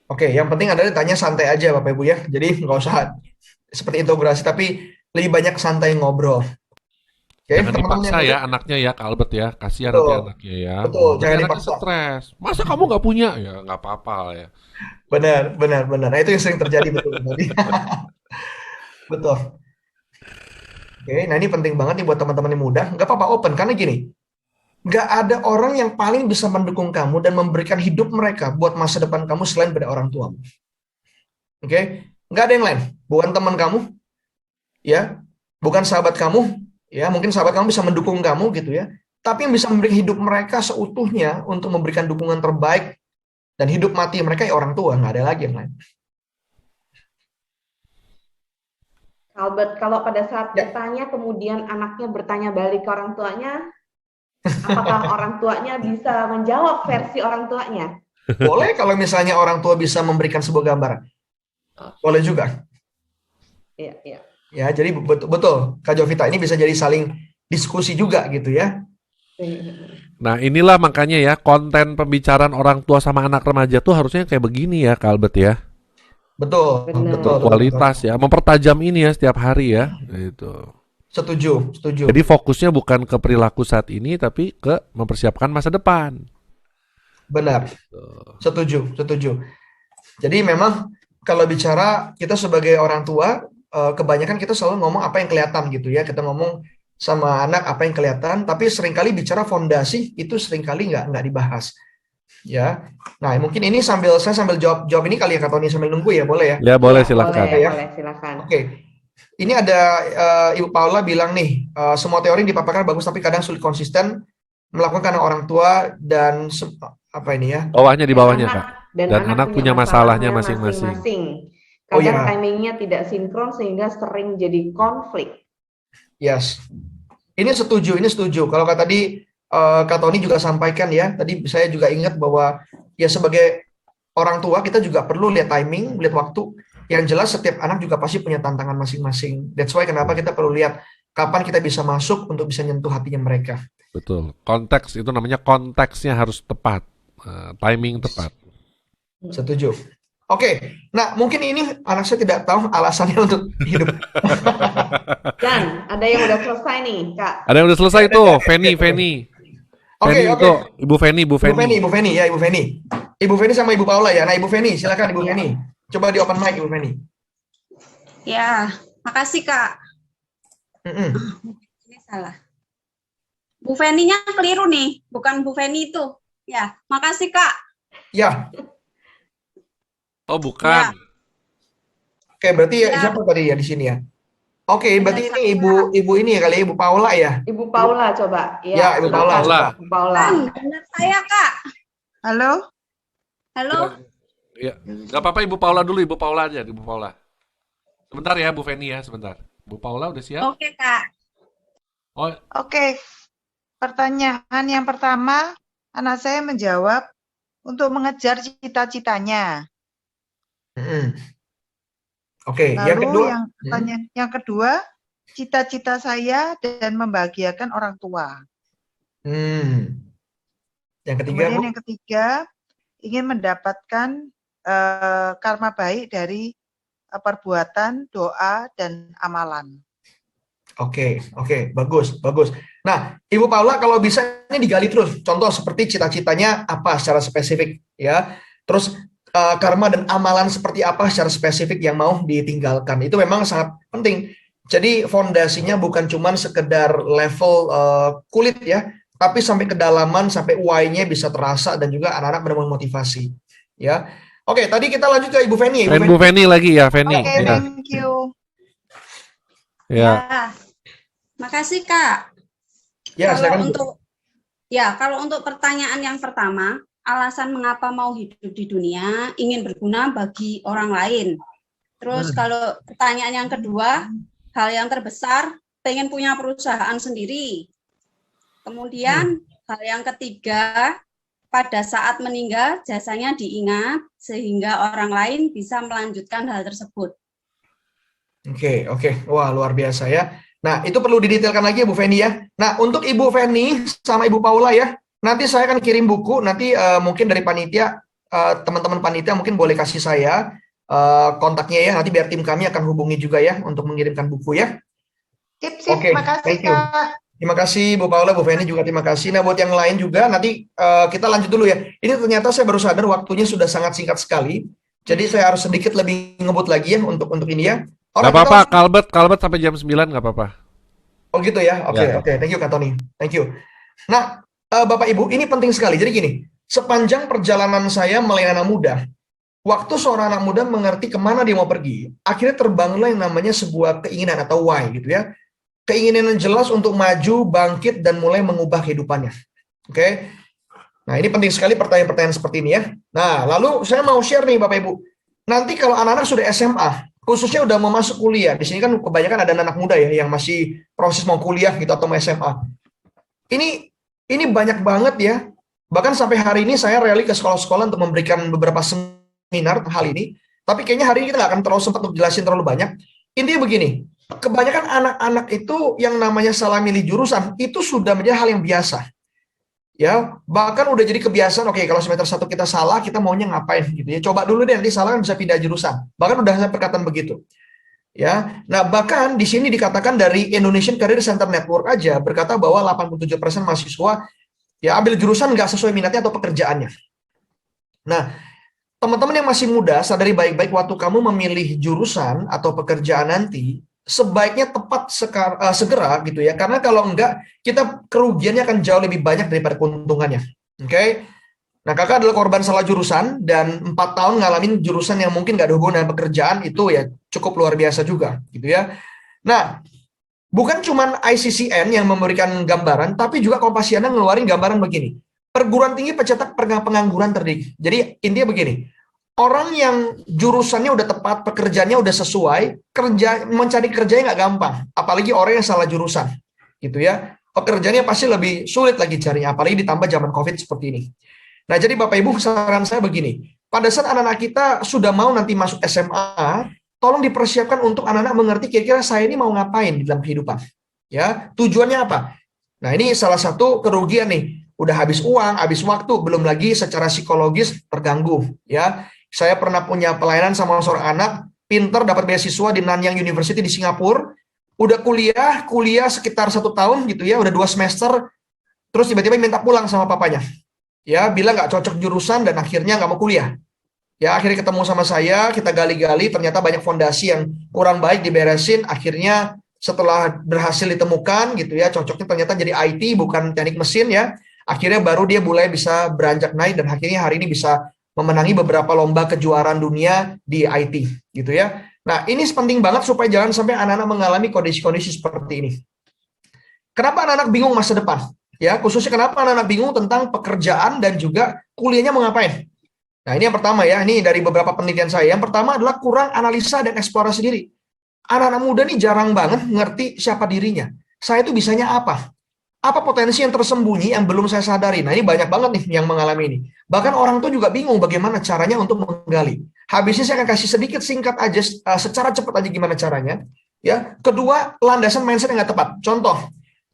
Oke, yang penting adalah tanya santai aja Bapak Ibu ya. Jadi nggak usah seperti integrasi, tapi lebih banyak santai ngobrol. Oke, Jangan teman-teman yang dipaksa muda. ya anaknya ya, Kak Albert ya. Kasihan nanti Betul, anaknya ya. betul, Oh, nanti jangan anaknya dipaksa. stres. Masa kamu nggak punya? Ya nggak apa-apa lah ya. Benar, benar, benar. Nah, itu yang sering terjadi betul tadi. Betul. Oke, nah ini penting banget nih buat teman-teman yang muda. Nggak apa-apa open, karena gini, nggak ada orang yang paling bisa mendukung kamu dan memberikan hidup mereka buat masa depan kamu selain pada orang tuamu. Oke, nggak ada yang lain. Bukan teman kamu, ya, bukan sahabat kamu, ya, mungkin sahabat kamu bisa mendukung kamu gitu ya. Tapi yang bisa memberikan hidup mereka seutuhnya untuk memberikan dukungan terbaik dan hidup mati mereka ya orang tua, nggak ada lagi yang lain. Albert, kalau pada saat Ya, bertanya kemudian anaknya bertanya balik ke orang tuanya, apakah orang tuanya bisa menjawab versi orang tuanya? boleh kalau misalnya orang tua bisa memberikan sebuah gambaran, boleh juga. Iya, iya. Ya, jadi betul, betul Kak Jovita, ini bisa jadi saling diskusi juga gitu ya. Nah, inilah makanya ya konten pembicaraan orang tua sama anak remaja tuh harusnya kayak begini ya, Kak Albert ya. Betul, betul, Benar. betul, Kak Tony. Berkualitas ya, mempertajam ini ya setiap hari ya. Gitu. Setuju, setuju. Jadi fokusnya bukan ke perilaku saat ini, tapi ke mempersiapkan masa depan. Benar, setuju, setuju. Jadi memang kalau bicara kita sebagai orang tua, kebanyakan kita selalu ngomong apa yang kelihatan gitu ya. Kita ngomong sama anak apa yang kelihatan, tapi seringkali bicara fondasi itu seringkali nggak dibahas. Ya, nah mungkin ini saya sambil jawab ini kali ya Kak Tony, sambil nunggu ya, boleh ya? Ya, boleh Ya, silakan. boleh, Ya. boleh, silakan. Oke, ini ada Ibu Paula bilang nih, semua teori dipaparkan bagus tapi kadang sulit konsisten melakukan karena orang tua dan apa ini ya? Bawahnya di bawahnya, Anak- Kak. Dan, Dan anak punya masalahnya masing-masing. Oh, Kadang iya. timingnya tidak sinkron sehingga sering jadi konflik. Yes, ini setuju, ini setuju. Kalau kata tadi Kak Tony juga sampaikan ya, tadi saya juga ingat bahwa ya sebagai orang tua kita juga perlu lihat timing, lihat waktu. Yang jelas setiap anak juga pasti punya tantangan masing-masing. That's why kenapa kita perlu lihat kapan kita bisa masuk untuk bisa nyentuh hatinya mereka. Betul. Konteks itu namanya konteksnya harus tepat. Timing tepat. Setuju. Oke, nah mungkin ini anak saya tidak tahu alasannya untuk hidup. Dan ada yang udah selesai nih, Kak. Ada yang udah selesai tuh, Feni. Oke, Feni oke. itu Ibu Feni. Ibu Feni, ya Ibu Feni. Ibu Feni sama Ibu Paula ya. Nah Ibu Feni, silakan Ibu Feni. Coba di open mic Ibu Feni. Ya, makasih Kak. Mm-mm. Ini salah. Bu Feni-nya keliru nih, bukan Bu Feni itu. Ya, makasih Kak. Ya, Oh, bukan. oke berarti Ya. siapa tadi ya di sini ya? Oke, berarti Ada ini ibu ini ya kali ya, Ibu Paula ya. Ibu Paula coba. Ya, Ibu Paula. silakan, Paula. Ibu Paula. Benar saya Kak. Halo, Halo. Ya, nggak apa-apa Ibu Paula dulu, Ibu Paula aja, Ibu Paula. Sebentar ya, Bu Feni ya, sebentar. Bu Paula udah siap? Oke Kak. Oh, oke. Pertanyaan yang pertama, anak saya menjawab untuk mengejar cita-citanya. Mm-mm. Oke, yang Lalu kedua. yang kedua, cita-cita saya dan membahagiakan orang tua. Yang ketiga, Kemudian Bu. yang ketiga, ingin mendapatkan karma baik dari perbuatan, doa, dan amalan. Oke, bagus. Nah, Ibu Paula kalau bisa ini digali terus. Contoh seperti cita-citanya apa secara spesifik ya. Terus karma dan amalan seperti apa secara spesifik yang mau ditinggalkan. Itu memang sangat penting. Jadi fondasinya bukan cuma sekedar level kulit ya, tapi sampai kedalaman, sampai why-nya bisa terasa dan juga anak-anak benar-benar motivasi. Ya. Oke, tadi kita lanjut ke Ibu Feni. Bu Feni lagi ya, Feni. Oke, Ya. thank you. Ya. Makasih Kak. Ya, silakan. Kalau untuk pertanyaan yang pertama, alasan mengapa mau hidup di dunia, ingin berguna bagi orang lain. Terus kalau pertanyaan yang kedua, hal yang terbesar, pengen punya perusahaan sendiri. Kemudian hal yang ketiga, pada saat meninggal jasanya diingat sehingga orang lain bisa melanjutkan hal tersebut. Oke. Wah, luar biasa ya. Nah, itu perlu didetailkan lagi ya Bu Feni ya. Nah, untuk Ibu Feni sama Ibu Paula ya, nanti saya akan kirim buku, nanti mungkin dari panitia, teman-teman panitia mungkin boleh kasih saya kontaknya ya, nanti biar tim kami akan hubungi juga ya untuk mengirimkan buku ya. Sip, Oke, makasih thank you. Kak. Terima kasih Bu Paula, Bu Feni juga terima kasih. Nah, buat yang lain juga nanti kita lanjut dulu ya. Ini ternyata saya baru sadar waktunya sudah sangat singkat sekali. Jadi saya harus sedikit lebih ngebut lagi ya untuk ini ya. Nggak apa-apa, Kalbet sampai jam 9 nggak apa-apa. Oh gitu ya. Oke. Ya. Thank you Kak Tony. Thank you. Nah, Bapak Ibu, ini penting sekali. Jadi gini, sepanjang perjalanan saya melayani anak muda, waktu seorang anak muda mengerti kemana dia mau pergi, akhirnya terbangunlah yang namanya sebuah keinginan atau why gitu ya. Keinginan yang jelas untuk maju, bangkit, dan mulai mengubah kehidupannya. Oke. Nah, ini penting sekali pertanyaan-pertanyaan seperti ini ya. Nah, lalu saya mau share nih Bapak Ibu. Nanti kalau anak-anak sudah SMA, khususnya udah mau masuk kuliah, di sini kan kebanyakan ada anak muda ya yang masih proses mau kuliah gitu atau mau SMA. Ini banyak banget ya. Bahkan sampai hari ini saya rally ke sekolah-sekolah untuk memberikan beberapa seminar hal ini. Tapi kayaknya hari ini kita nggak akan terlalu sempat untuk jelasin terlalu banyak. Intinya begini, kebanyakan anak-anak itu yang namanya salah milih jurusan itu sudah menjadi hal yang biasa. Ya, bahkan udah jadi kebiasaan. Oke, kalau semester 1 kita salah, kita maunya ngapain gitu ya. Coba dulu deh, nanti salah kan bisa pindah jurusan. Bahkan udah saya perkataan begitu. Ya, nah bahkan di sini dikatakan dari Indonesian Career Center Network aja berkata bahwa 87% mahasiswa ya ambil jurusan nggak sesuai minatnya atau pekerjaannya. Nah, teman-teman yang masih muda, sadari baik-baik waktu kamu memilih jurusan atau pekerjaan nanti, sebaiknya tepat segera gitu ya. Karena kalau enggak, kita kerugiannya akan jauh lebih banyak daripada keuntungannya. Oke? Nah, kakak adalah korban salah jurusan dan 4 tahun ngalamin jurusan yang mungkin nggak ada hubungan dengan pekerjaan, itu ya cukup luar biasa juga gitu ya. Nah, bukan cuma ICCN yang memberikan gambaran, tapi juga Kompasiana ngeluarin gambaran begini. Perguruan tinggi pencetak pengangguran tertinggi. Jadi intinya begini, orang yang jurusannya udah tepat, pekerjaannya udah sesuai, mencari kerjanya nggak gampang. Apalagi orang yang salah jurusan, gitu ya. Pekerjaannya pasti lebih sulit lagi carinya, apalagi ditambah zaman COVID seperti ini. Nah, jadi Bapak Ibu, saran saya begini, pada saat anak-anak kita sudah mau nanti masuk SMA, tolong dipersiapkan untuk anak-anak mengerti kira-kira saya ini mau ngapain di dalam kehidupan. Ya, tujuannya apa? Nah, ini salah satu kerugian nih. Udah habis uang, habis waktu, belum lagi secara psikologis terganggu. Ya, saya pernah punya pelayanan sama seorang anak, pinter dapat beasiswa di Nanyang University di Singapura, udah kuliah sekitar 1 tahun gitu ya, udah 2 semester, terus tiba-tiba minta pulang sama papanya. Ya, bilang nggak cocok jurusan dan akhirnya nggak mau kuliah. Ya, akhirnya ketemu sama saya, kita gali-gali, ternyata banyak fondasi yang kurang baik diberesin, akhirnya setelah berhasil ditemukan gitu ya, cocoknya ternyata jadi IT bukan teknik mesin ya, akhirnya baru dia mulai bisa beranjak naik dan akhirnya hari ini bisa memenangi beberapa lomba kejuaraan dunia di IT gitu ya. Nah, ini penting banget supaya jangan sampai anak-anak mengalami kondisi-kondisi seperti ini. Kenapa anak-anak bingung masa depan? Ya, khususnya kenapa anak-anak bingung tentang pekerjaan dan juga kuliahnya mau ngapain? Nah, ini yang pertama ya, ini dari beberapa penelitian saya. Yang pertama adalah kurang analisa dan eksplorasi diri. Anak-anak muda nih jarang banget ngerti siapa dirinya. Saya itu bisanya apa? Apa potensi yang tersembunyi yang belum saya sadari? Nah, ini banyak banget nih yang mengalami ini. Bahkan orang tua juga bingung bagaimana caranya untuk menggali. Habisnya saya akan kasih sedikit singkat aja, secara cepat aja gimana caranya. Ya, kedua, landasan mindset yang nggak tepat. Contoh,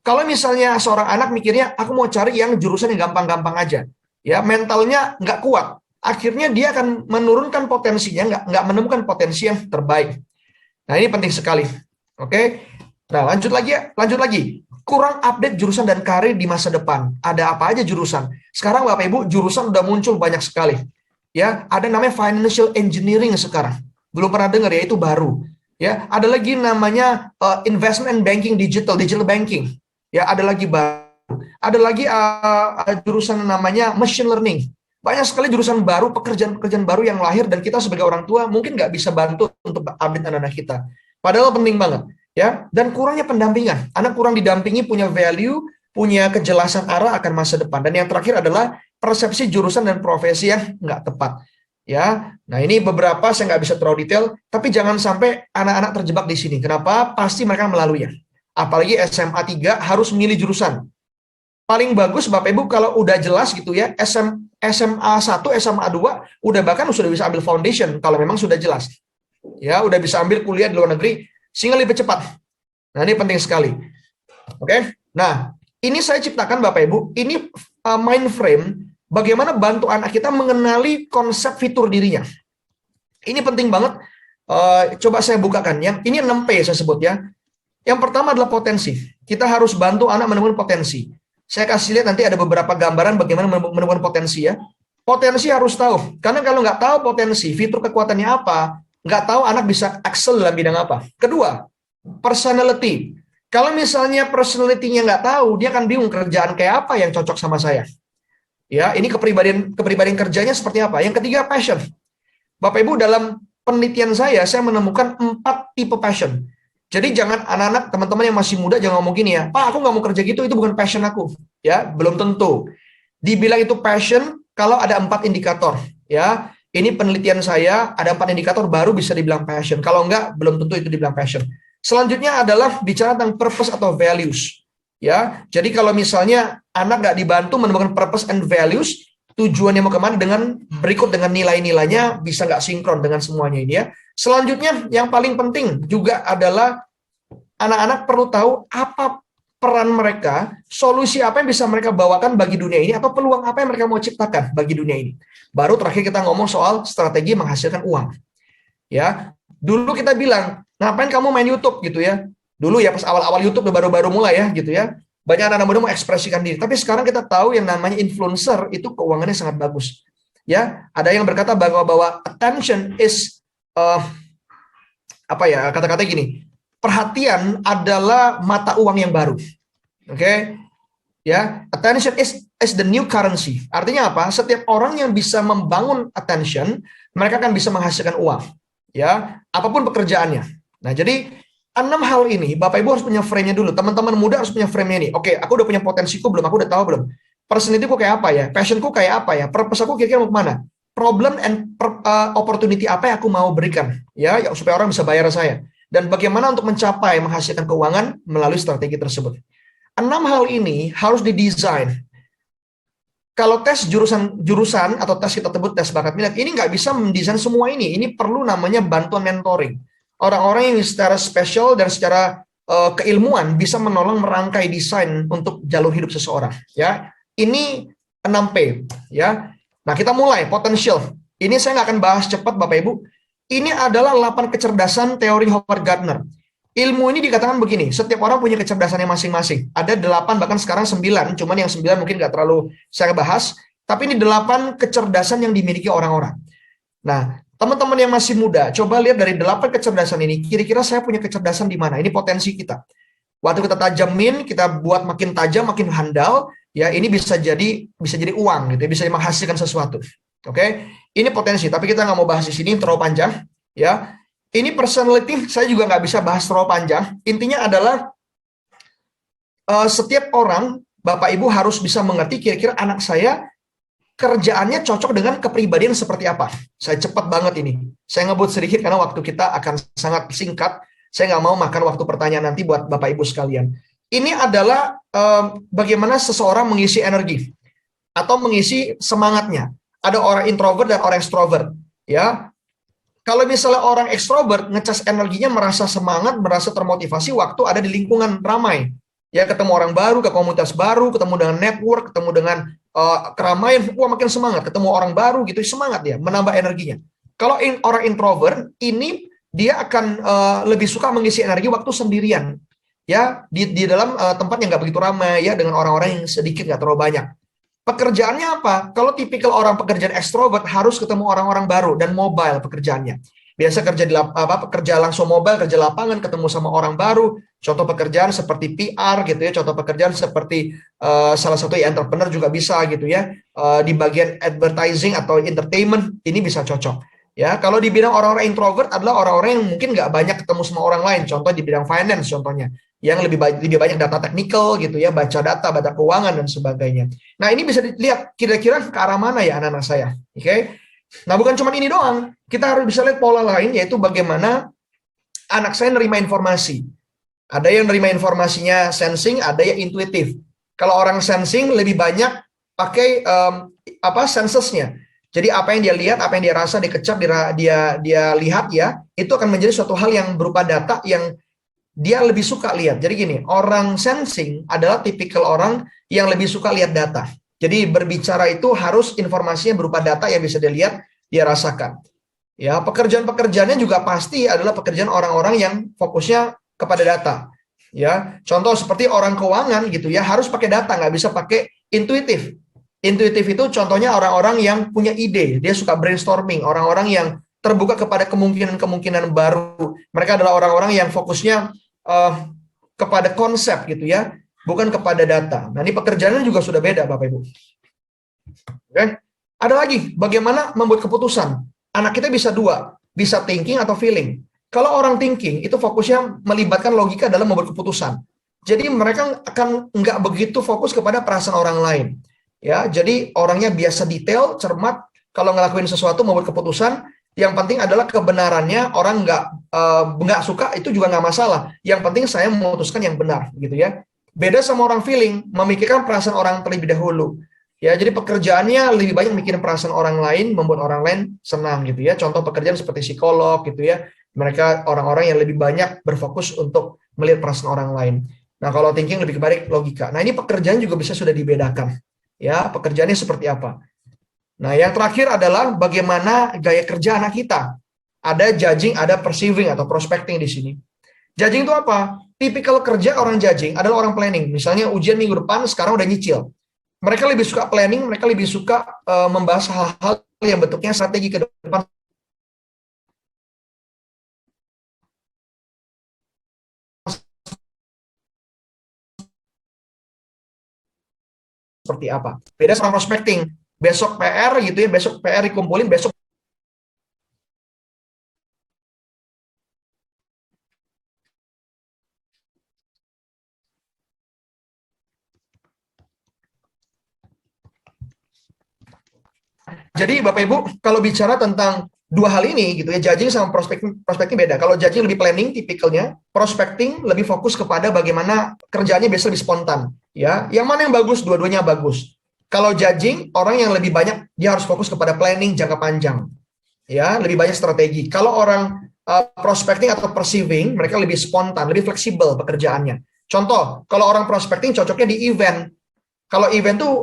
kalau misalnya seorang anak mikirnya, aku mau cari yang jurusan yang gampang-gampang aja. Ya, mentalnya nggak kuat. Akhirnya dia akan menurunkan potensinya, nggak menemukan potensi yang terbaik. Nah, ini penting sekali. Oke. Nah, lanjut lagi. Kurang update jurusan dan karir di masa depan. Ada apa aja jurusan? Sekarang Bapak Ibu, jurusan udah muncul banyak sekali. Ya, ada namanya financial engineering sekarang. Belum pernah dengar ya, itu baru. Ya, ada lagi namanya investment and banking digital banking. Ya, ada lagi baru. Ada lagi jurusan namanya machine learning. Banyak sekali jurusan baru, pekerjaan-pekerjaan baru yang lahir dan kita sebagai orang tua mungkin nggak bisa bantu untuk update anak-anak kita. Padahal penting banget. Ya, dan kurangnya pendampingan. Anak kurang didampingi, punya value, punya kejelasan arah akan masa depan. Dan yang terakhir adalah persepsi jurusan dan profesi yang nggak tepat. Ya, nah ini beberapa saya nggak bisa terlalu detail, tapi jangan sampai anak-anak terjebak di sini. Kenapa? Pasti mereka melaluinya. Apalagi SMA 3 harus milih jurusan. Paling bagus Bapak Ibu kalau udah jelas gitu ya, SMA 1, SMA 2, udah bahkan sudah bisa ambil foundation kalau memang sudah jelas. Ya, udah bisa ambil kuliah di luar negeri, sehingga lebih cepat. Nah, ini penting sekali. Oke? Nah, ini saya ciptakan Bapak Ibu, ini mind frame, bagaimana bantu anak kita mengenali konsep fitur dirinya. Ini penting banget. Coba saya bukakan. Ini 6P saya sebut ya. Yang pertama adalah potensi. Kita harus bantu anak menemukan potensi. Saya kasih lihat nanti ada beberapa gambaran bagaimana menemukan potensi ya. Potensi harus tahu. Karena kalau nggak tahu potensi, fitur kekuatannya apa, nggak tahu anak bisa excel dalam bidang apa. Kedua, personality. Kalau misalnya personality-nya nggak tahu, dia akan bingung kerjaan kayak apa yang cocok sama saya. Ya, ini kepribadian kerjanya seperti apa. Yang ketiga, passion. Bapak Ibu, dalam penelitian saya menemukan 4 tipe passion. Jadi jangan anak-anak, teman-teman yang masih muda jangan ngomong gini ya, Pak, aku nggak mau kerja gitu, itu bukan passion aku. Ya, belum tentu. Dibilang itu passion kalau ada 4 indikator. Ya, ini penelitian saya, ada 4 indikator baru bisa dibilang passion. Kalau enggak, belum tentu itu dibilang passion. Selanjutnya adalah bicara tentang purpose atau values. Ya, jadi kalau misalnya anak nggak dibantu menemukan purpose and values, tujuannya mau kemana dengan berikut dengan nilai-nilainya bisa nggak sinkron dengan semuanya ini ya. Selanjutnya yang paling penting juga adalah anak-anak perlu tahu apa peran mereka, solusi apa yang bisa mereka bawakan bagi dunia ini, atau peluang apa yang mereka mau ciptakan bagi dunia ini. Baru terakhir kita ngomong soal strategi menghasilkan uang. Ya, dulu kita bilang, ngapain kamu main YouTube gitu ya? Dulu ya pas awal-awal YouTube baru-baru mulai ya gitu ya. Banyak anak muda mau ekspresikan diri. Tapi sekarang kita tahu yang namanya influencer itu keuangannya sangat bagus. Ya, ada yang berkata bahwa attention is kata-kata gini. Perhatian adalah mata uang yang baru. Oke. Ya, attention is the new currency. Artinya apa? Setiap orang yang bisa membangun attention, mereka akan bisa menghasilkan uang. Ya, apapun pekerjaannya. Nah, jadi 6 hal ini Bapak Ibu harus punya frame-nya dulu. Teman-teman muda harus punya frame-nya ini. Oke, aku udah punya potensiku belum? Aku udah tahu belum? Personality-ku kayak apa ya? Passion-ku kayak apa ya? Purpose aku kira-kira mau kemana? Problem and opportunity apa yang aku mau berikan? Ya, supaya orang bisa bayar saya. Dan bagaimana untuk mencapai menghasilkan keuangan melalui strategi tersebut. 6 hal ini harus didesain. Kalau tes jurusan atau tes kita sebut tes bakat minat, ini nggak bisa mendesain semua ini. Ini perlu namanya bantuan mentoring. Orang-orang yang secara spesial dan secara keilmuan bisa menolong merangkai desain untuk jalur hidup seseorang. Ya, ini 6P. Ya, nah kita mulai potential. Ini saya nggak akan bahas cepat, Bapak Ibu. Ini adalah 8 kecerdasan teori Howard Gardner. Ilmu ini dikatakan begini, setiap orang punya kecerdasannya masing-masing. Ada 8, bahkan sekarang 9, cuman yang 9 mungkin nggak terlalu saya bahas, tapi ini 8 kecerdasan yang dimiliki orang-orang. Nah, teman-teman yang masih muda, coba lihat dari 8 kecerdasan ini, kira-kira saya punya kecerdasan di mana? Ini potensi kita. Waktu kita tajamin, kita buat makin tajam, makin handal, ya ini bisa jadi uang, gitu, bisa menghasilkan sesuatu. Oke, ini potensi, tapi kita nggak mau bahas di sini, terlalu panjang, ya. Ini personality, saya juga nggak bisa bahas terlalu panjang. Intinya adalah setiap orang, Bapak Ibu harus bisa mengerti kira-kira anak saya kerjaannya cocok dengan kepribadian seperti apa. Saya cepat banget ini. Saya ngebut sedikit karena waktu kita akan sangat singkat. Saya nggak mau makan waktu pertanyaan nanti buat Bapak Ibu sekalian. Ini adalah bagaimana seseorang mengisi energi atau mengisi semangatnya. Ada orang introvert dan orang extrovert. Ya, kalau misalnya orang ekstrovert ngecas energinya, merasa semangat, merasa termotivasi waktu ada di lingkungan ramai. Ya, ketemu orang baru, ke komunitas baru, ketemu dengan network, ketemu dengan keramaian, makin semangat. Ketemu orang baru gitu, semangat dia, menambah energinya. Kalau orang introvert, ini dia akan lebih suka mengisi energi waktu sendirian. Ya, di dalam tempat yang nggak begitu ramai, ya, dengan orang-orang yang sedikit, nggak terlalu banyak. Pekerjaannya apa? Kalau tipikal orang pekerjaan ekstrovert harus ketemu orang-orang baru dan mobile pekerjaannya. Biasa kerja langsung mobile, kerja lapangan, ketemu sama orang baru. Contoh pekerjaan seperti PR gitu ya. Contoh pekerjaan seperti salah satu entrepreneur juga bisa gitu ya. Di bagian advertising atau entertainment ini bisa cocok. Ya, kalau di bidang orang-orang introvert adalah orang-orang yang mungkin nggak banyak ketemu sama orang lain. Contoh di bidang finance contohnya, yang lebih banyak data teknikal gitu ya, baca data, baca keuangan dan sebagainya. Nah, ini bisa dilihat kira-kira ke arah mana ya anak-anak saya. Oke. Nah, bukan cuma ini doang. Kita harus bisa lihat pola lain, yaitu bagaimana anak saya nerima informasi. Ada yang nerima informasinya sensing, ada yang intuitif. Kalau orang sensing lebih banyak pakai sensesnya. Jadi apa yang dia lihat, apa yang dia rasa, dikecap, dia lihat ya, itu akan menjadi suatu hal yang berupa data yang dia lebih suka lihat. Jadi gini, orang sensing adalah tipikal orang yang lebih suka lihat data. Jadi berbicara itu harus informasinya berupa data yang bisa dia lihat, dia rasakan. Ya, pekerjaan-pekerjaannya juga pasti adalah pekerjaan orang-orang yang fokusnya kepada data. Ya, contoh seperti orang keuangan gitu ya, harus pakai data, nggak bisa pakai intuitif. Intuitif itu contohnya orang-orang yang punya ide, dia suka brainstorming, orang-orang yang terbuka kepada kemungkinan-kemungkinan baru. Mereka adalah orang-orang yang fokusnya kepada konsep gitu ya, bukan kepada data. Nah, ini pekerjaannya juga sudah beda, Bapak Ibu. Oke. Ada lagi, bagaimana membuat keputusan. Anak kita bisa dua, bisa thinking atau feeling. Kalau orang thinking, itu fokusnya melibatkan logika dalam membuat keputusan. Jadi mereka akan nggak begitu fokus kepada perasaan orang lain. Ya, jadi orangnya biasa detail, cermat. Kalau ngelakuin sesuatu, membuat keputusan, yang penting adalah kebenarannya. Orang nggak suka itu juga nggak masalah. Yang penting saya memutuskan yang benar, gitu ya. Beda sama orang feeling, memikirkan perasaan orang terlebih dahulu. Ya, jadi pekerjaannya lebih banyak mikirin perasaan orang lain, membuat orang lain senang, gitu ya. Contoh pekerjaan seperti psikolog, gitu ya. Mereka orang-orang yang lebih banyak berfokus untuk melihat perasaan orang lain. Nah, kalau thinking lebih baik logika. Nah, ini pekerjaan juga bisa sudah dibedakan. Ya, pekerjaannya seperti apa. Nah, yang terakhir adalah bagaimana gaya kerja anak kita. Ada judging, ada perceiving atau prospecting di sini. Judging itu apa? Tipikal kerja orang judging adalah orang planning. Misalnya ujian minggu depan sekarang udah nyicil. Mereka lebih suka planning, mereka lebih suka membahas hal-hal yang bentuknya strategi ke depan. Seperti apa. Beda sama prospecting. Besok PR gitu ya, besok PR dikumpulin, besok jadi Bapak Ibu, kalau bicara tentang dua hal ini gitu ya, judging sama prospecting beda. Kalau judging lebih planning tipikalnya, prospecting lebih fokus kepada bagaimana kerjanya biasa lebih spontan, ya. Yang mana yang bagus? Dua-duanya bagus. Kalau judging, orang yang lebih banyak dia harus fokus kepada planning jangka panjang. Ya, lebih banyak strategi. Kalau orang prospecting atau perceiving, mereka lebih spontan, lebih fleksibel pekerjaannya. Contoh, kalau orang prospecting cocoknya di event. Kalau event tuh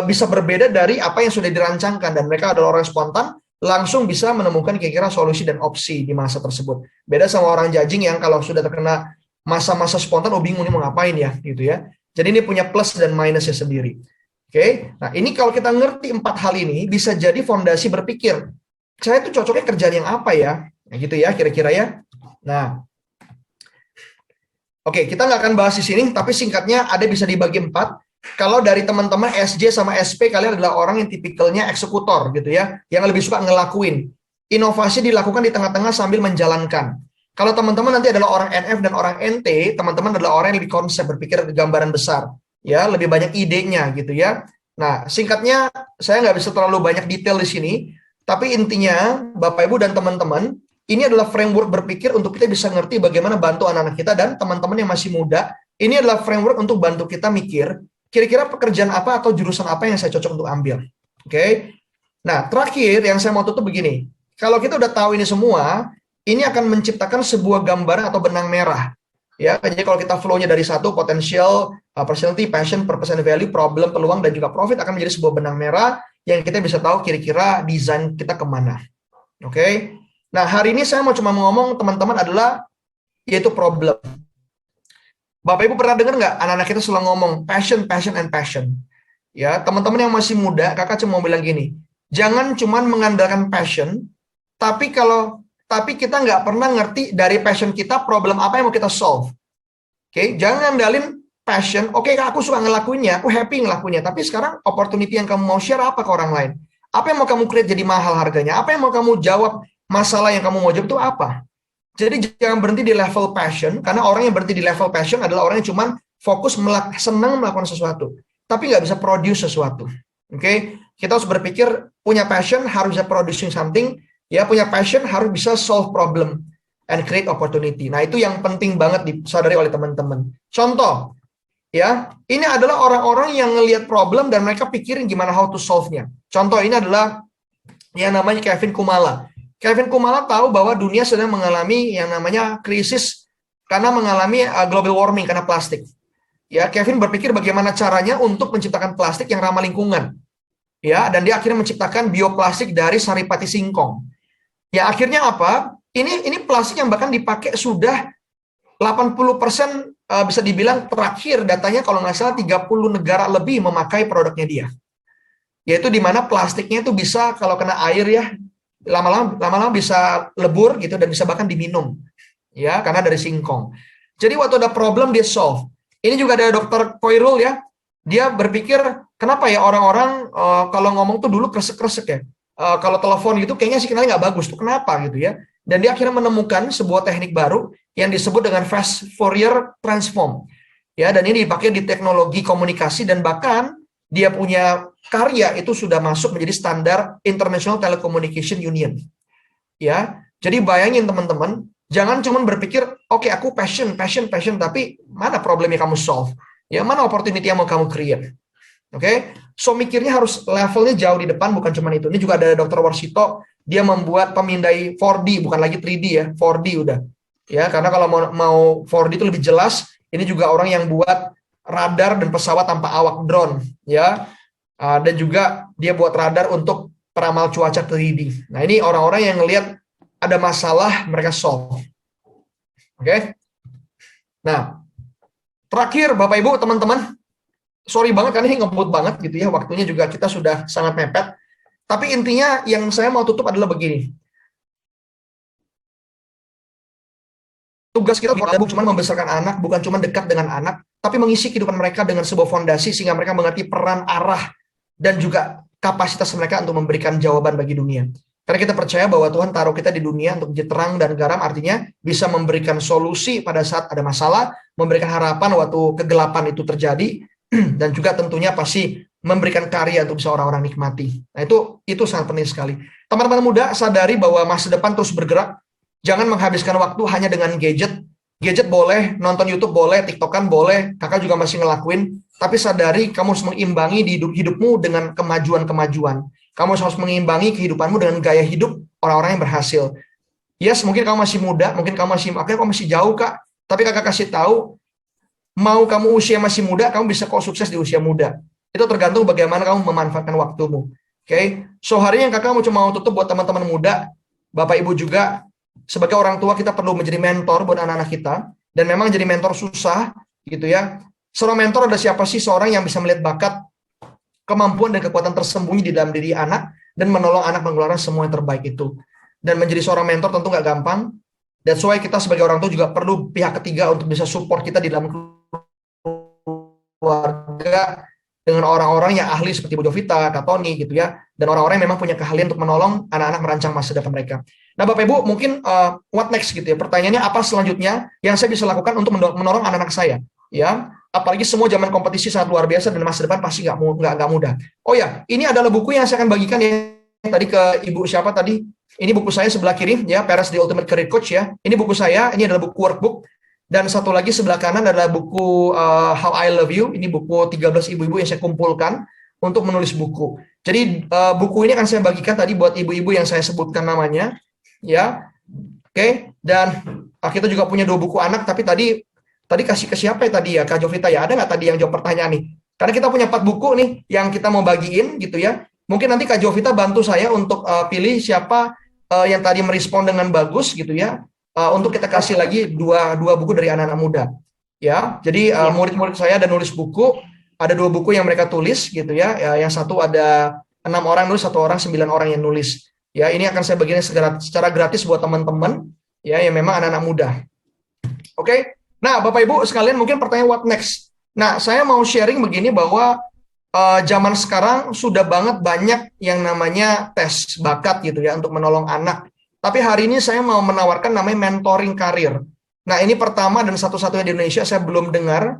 bisa berbeda dari apa yang sudah dirancangkan dan mereka adalah orang spontan, langsung bisa menemukan kira-kira solusi dan opsi di masa tersebut. Beda sama orang judging yang kalau sudah terkena masa-masa spontan, oh bingung nih mau ngapain ya, gitu ya. Jadi ini punya plus dan minusnya sendiri. Oke, nah ini kalau kita ngerti 4 hal ini, bisa jadi fondasi berpikir. Saya tuh cocoknya kerjaan yang apa ya? Nah, gitu ya, kira-kira ya. Nah, oke, kita nggak akan bahas di sini, tapi singkatnya ada bisa dibagi 4. Kalau dari teman-teman SJ sama SP, kalian adalah orang yang tipikalnya eksekutor gitu ya, yang lebih suka ngelakuin. Inovasi dilakukan di tengah-tengah sambil menjalankan. Kalau teman-teman nanti adalah orang NF dan orang NT, teman-teman adalah orang yang lebih konsep, berpikir gambaran besar, ya, lebih banyak idenya gitu ya. Nah, singkatnya saya nggak bisa terlalu banyak detail di sini, tapi intinya Bapak Ibu dan teman-teman, ini adalah framework berpikir untuk kita bisa ngerti bagaimana bantu anak-anak kita dan teman-teman yang masih muda. Ini adalah framework untuk bantu kita mikir kira-kira pekerjaan apa atau jurusan apa yang saya cocok untuk ambil. Oke. Nah, terakhir yang saya mau tutup begini. Kalau kita udah tahu ini semua, ini akan menciptakan sebuah gambaran atau benang merah. Ya, jadi kalau kita flow-nya dari satu, potential, personality, passion, purpose and value, problem, peluang, dan juga profit akan menjadi sebuah benang merah yang kita bisa tahu kira-kira desain kita kemana. Oke. Nah, hari ini saya mau cuma ngomong teman-teman adalah yaitu problem. Bapak Ibu pernah dengar nggak anak-anak kita selalu ngomong passion, passion, and passion? Ya, teman-teman yang masih muda, kakak cuma mau bilang gini, jangan cuma mengandalkan passion, tapi kita nggak pernah ngerti dari passion kita problem apa yang mau kita solve. Oke, jangan ngandalin passion. Oke, aku suka ngelakuinnya, aku happy ngelakuinnya. Tapi sekarang opportunity yang kamu mau share apa ke orang lain? Apa yang mau kamu create jadi mahal harganya? Apa yang mau kamu jawab masalah yang kamu mau jawab itu apa? Jadi jangan berhenti di level passion, karena orang yang berhenti di level passion adalah orang yang cuma fokus senang melakukan sesuatu, tapi nggak bisa produce sesuatu. Oke, kita harus berpikir punya passion harus bisa producing something, ya punya passion harus bisa solve problem and create opportunity. Nah itu yang penting banget disadari oleh teman-teman. Contoh, ya ini adalah orang-orang yang ngelihat problem dan mereka pikirin gimana how to solve-nya. Contoh ini adalah yang namanya Kevin Kumala. Kevin Kumala tahu bahwa dunia sedang mengalami yang namanya krisis karena mengalami global warming karena plastik. Ya, Kevin berpikir bagaimana caranya untuk menciptakan plastik yang ramah lingkungan. Ya, dan dia akhirnya menciptakan bioplastik dari saripati singkong. Ya, akhirnya apa? Ini plastik yang bahkan dipakai sudah 80% bisa dibilang terakhir datanya kalau nggak salah 30 negara lebih memakai produknya dia. Yaitu di mana plastiknya itu bisa kalau kena air ya lama-lama bisa lebur gitu dan bisa bahkan diminum ya karena dari singkong. Jadi waktu ada problem dia solve. Ini juga ada Dr. Koirul ya. Dia berpikir kenapa ya orang-orang kalau ngomong tuh dulu kresek-kresek ya. Kalau telepon gitu kayaknya sinyalnya nggak bagus tuh kenapa gitu ya. Dan dia akhirnya menemukan sebuah teknik baru yang disebut dengan fast Fourier transform. Ya dan ini dipakai di teknologi komunikasi dan bahkan dia punya karya itu sudah masuk menjadi standar International Telecommunication Union. Ya, jadi bayangin teman-teman, jangan cuma berpikir, oke, aku passion, tapi mana problem yang kamu solve? Ya, mana opportunity yang mau kamu create? Oke, so mikirnya harus levelnya jauh di depan, bukan cuma itu. Ini juga ada Dr. Warsito, dia membuat pemindai 4D, bukan lagi 3D ya, 4D udah. Ya, karena kalau mau 4D itu lebih jelas, ini juga orang yang buat radar dan pesawat tanpa awak drone, ya. Dan juga dia buat radar untuk peramal cuaca 3D. Nah, ini orang-orang yang ngelihat ada masalah, mereka solve. Oke. Nah, terakhir Bapak Ibu, teman-teman, sorry banget kan ini ngebut banget gitu ya, waktunya juga kita sudah sangat mepet. Tapi intinya yang saya mau tutup adalah begini. Tugas kita bukan cuma membesarkan anak, bukan cuma dekat dengan anak, tapi mengisi kehidupan mereka dengan sebuah fondasi sehingga mereka mengerti peran, arah, dan juga kapasitas mereka untuk memberikan jawaban bagi dunia. Karena kita percaya bahwa Tuhan taruh kita di dunia untuk menjadi terang dan garam, artinya bisa memberikan solusi pada saat ada masalah, memberikan harapan waktu kegelapan itu terjadi, dan juga tentunya pasti memberikan karya untuk bisa orang-orang nikmati. Nah, itu sangat penting sekali. Teman-teman muda, sadari bahwa masa depan terus bergerak. Jangan menghabiskan waktu hanya dengan gadget. Gadget boleh, nonton YouTube boleh, TikTokan boleh, kakak juga masih ngelakuin. Tapi sadari kamu harus mengimbangi di hidupmu dengan kemajuan-kemajuan. Kamu harus mengimbangi kehidupanmu dengan gaya hidup orang-orang yang berhasil. Yes, mungkin kamu masih muda, mungkin kamu masih jauh, Kak. Tapi kakak kasih tahu, mau kamu usia masih muda, kamu bisa kok sukses di usia muda. Itu tergantung bagaimana kamu memanfaatkan waktumu. Oke? So, hari yang kakak mau tutup buat teman-teman muda, Bapak Ibu juga, sebagai orang tua kita perlu menjadi mentor buat anak-anak kita, dan memang jadi mentor susah gitu ya. Seorang mentor ada siapa sih? Seorang yang bisa melihat bakat, kemampuan dan kekuatan tersembunyi di dalam diri anak dan menolong anak mengeluarkan semua yang terbaik itu. Dan menjadi seorang mentor tentu nggak gampang. That's why kita sebagai orang tua juga perlu pihak ketiga untuk bisa support kita di dalam keluarga dengan orang-orang yang ahli seperti Bu Jovita, Kak Tony gitu ya, dan orang-orang yang memang punya keahlian untuk menolong anak-anak merancang masa depan mereka. Nah, Bapak Ibu, mungkin what next gitu ya? Pertanyaannya apa selanjutnya yang saya bisa lakukan untuk menolong anak-anak saya? Ya, apalagi semua zaman kompetisi sangat luar biasa dan masa depan pasti nggak mudah. Oh ya, ini adalah buku yang saya akan bagikan ya tadi ke Ibu siapa tadi? Ini buku saya sebelah kiri ya, Parents the Ultimate Career Coach ya. Ini buku saya, ini adalah buku workbook. Dan satu lagi sebelah kanan adalah buku How I Love You. Ini buku 13 ibu-ibu yang saya kumpulkan untuk menulis buku. Jadi buku ini akan saya bagikan tadi buat ibu-ibu yang saya sebutkan namanya, ya. Oke. Dan kita juga punya 2 buku anak. Tapi tadi kasih ke siapa ya tadi ya, Kak Jovita ya? Ada nggak tadi yang jawab pertanyaan nih? Karena kita punya 4 buku nih yang kita mau bagiin gitu ya. Mungkin nanti Kak Jovita bantu saya untuk pilih siapa yang tadi merespon dengan bagus gitu ya. Untuk kita kasih lagi dua buku dari anak-anak muda, ya. Jadi murid-murid saya ada nulis buku, ada 2 buku yang mereka tulis, gitu ya. Yang satu ada 6 orang nulis, 1 orang 9 orang yang nulis. Ya, ini akan saya bagikan secara gratis buat teman-teman, ya, yang memang anak-anak muda. Oke. Nah, Bapak Ibu sekalian, mungkin pertanyaan what next. Nah, saya mau sharing begini bahwa zaman sekarang sudah banyak yang namanya tes bakat gitu ya untuk menolong anak. Tapi hari ini saya mau menawarkan namanya mentoring karir. Nah, ini pertama dan satu-satunya di Indonesia, saya belum dengar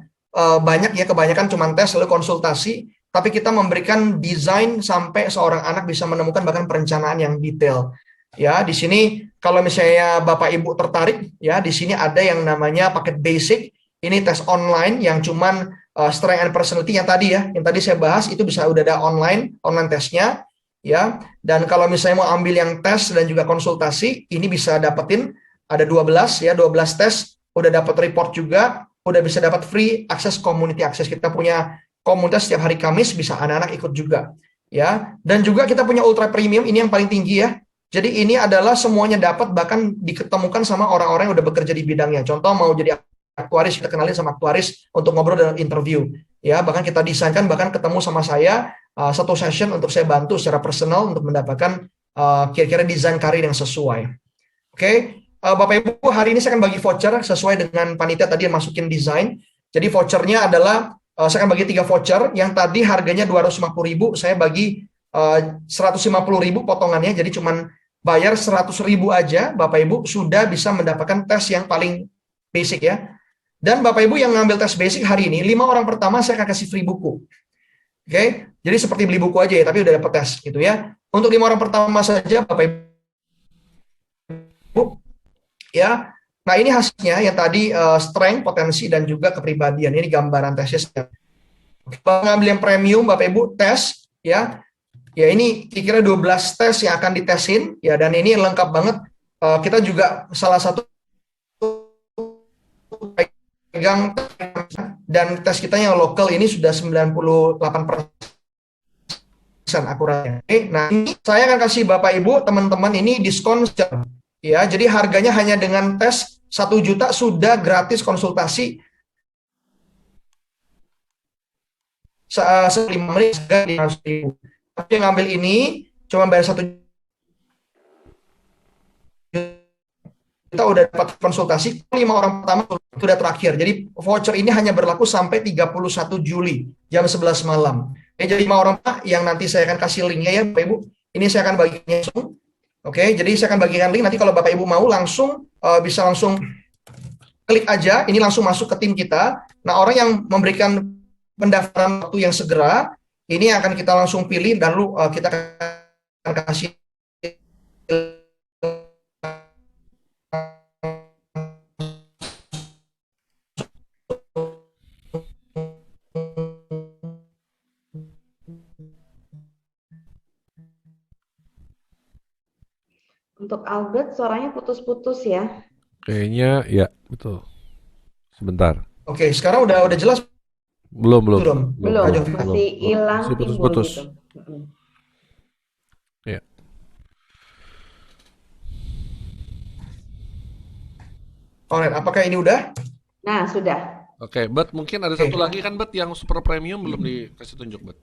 banyak ya, kebanyakan cuma tes lalu konsultasi, tapi kita memberikan desain sampai seorang anak bisa menemukan bahkan perencanaan yang detail. Ya, di sini kalau misalnya Bapak Ibu tertarik, ya, di sini ada yang namanya paket basic. Ini tes online yang cuman strength and personality yang tadi ya, yang tadi saya bahas itu bisa udah ada online tesnya. Ya, dan kalau misalnya mau ambil yang tes dan juga konsultasi, ini bisa dapetin ada 12 ya, 12 tes, udah dapat report juga, udah bisa dapat free akses community access. Kita punya komunitas setiap hari Kamis, bisa anak-anak ikut juga. Ya, dan juga kita punya ultra premium, ini yang paling tinggi ya. Jadi ini adalah semuanya dapat, bahkan diketemukan sama orang-orang yang udah bekerja di bidangnya. Contoh mau jadi aktuaris, kita kenalin sama aktuaris untuk ngobrol dan interview. Ya, bahkan kita desainkan, bahkan ketemu sama saya satu session untuk saya bantu secara personal untuk mendapatkan kira-kira desain karir yang sesuai. Oke, Bapak Ibu, hari ini saya akan bagi voucher sesuai dengan panitia tadi yang masukin desain. Jadi vouchernya adalah saya akan bagi 3 voucher. Yang tadi harganya 250.000, saya bagi 150.000 potongannya. Jadi cuman bayar 100.000 aja, Bapak Ibu sudah bisa mendapatkan tes yang paling basic ya. Dan Bapak Ibu yang ngambil tes basic hari ini, 5 orang pertama saya akan kasih free buku. Oke, jadi seperti beli buku aja ya, tapi udah dapat tes gitu ya. Untuk 5 orang pertama saja, Bapak Ibu, ya. Nah, ini hasilnya yang tadi strength, potensi, dan juga kepribadian. Ini gambaran tesnya. Pengambil yang premium, Bapak Ibu, tes, ya. Ya, ini kira-kira 12 tes yang akan ditesin, ya. Dan ini lengkap banget. Kita juga salah satu pegang dan tes kita yang lokal ini sudah 98% akuratnya. Oke, nah ini saya akan kasih Bapak Ibu teman-teman ini diskon ya. Jadi harganya hanya dengan tes 1 juta sudah gratis konsultasi 5 menit harga 500.000. Tapi yang ngambil ini cuma bayar 1 kita udah dapat konsultasi 5 orang pertama itu udah terakhir. Jadi voucher ini hanya berlaku sampai 31 Juli jam 11 malam. Jadi 5 orang yang nanti saya akan kasih linknya ya Bapak Ibu. Ini saya akan baginya langsung. Oke, jadi saya akan bagikan link nanti kalau Bapak Ibu mau langsung bisa langsung klik aja. Ini langsung masuk ke tim kita. Nah, orang yang memberikan pendaftaran waktu yang segera ini akan kita langsung pilih dan lalu kita akan kasih Untuk Albert suaranya putus-putus ya. Kayaknya ya, betul. Sebentar. Oke, sekarang udah jelas Belum. Belum, Aduh, masih hilang Masih timbul putus-putus. gitu. Mm-mm. Ya. Alright, apakah ini udah? Nah, sudah. Oke, Bet, mungkin ada satu lagi kan, Bet, yang super premium belum dikasih tunjuk, Bet.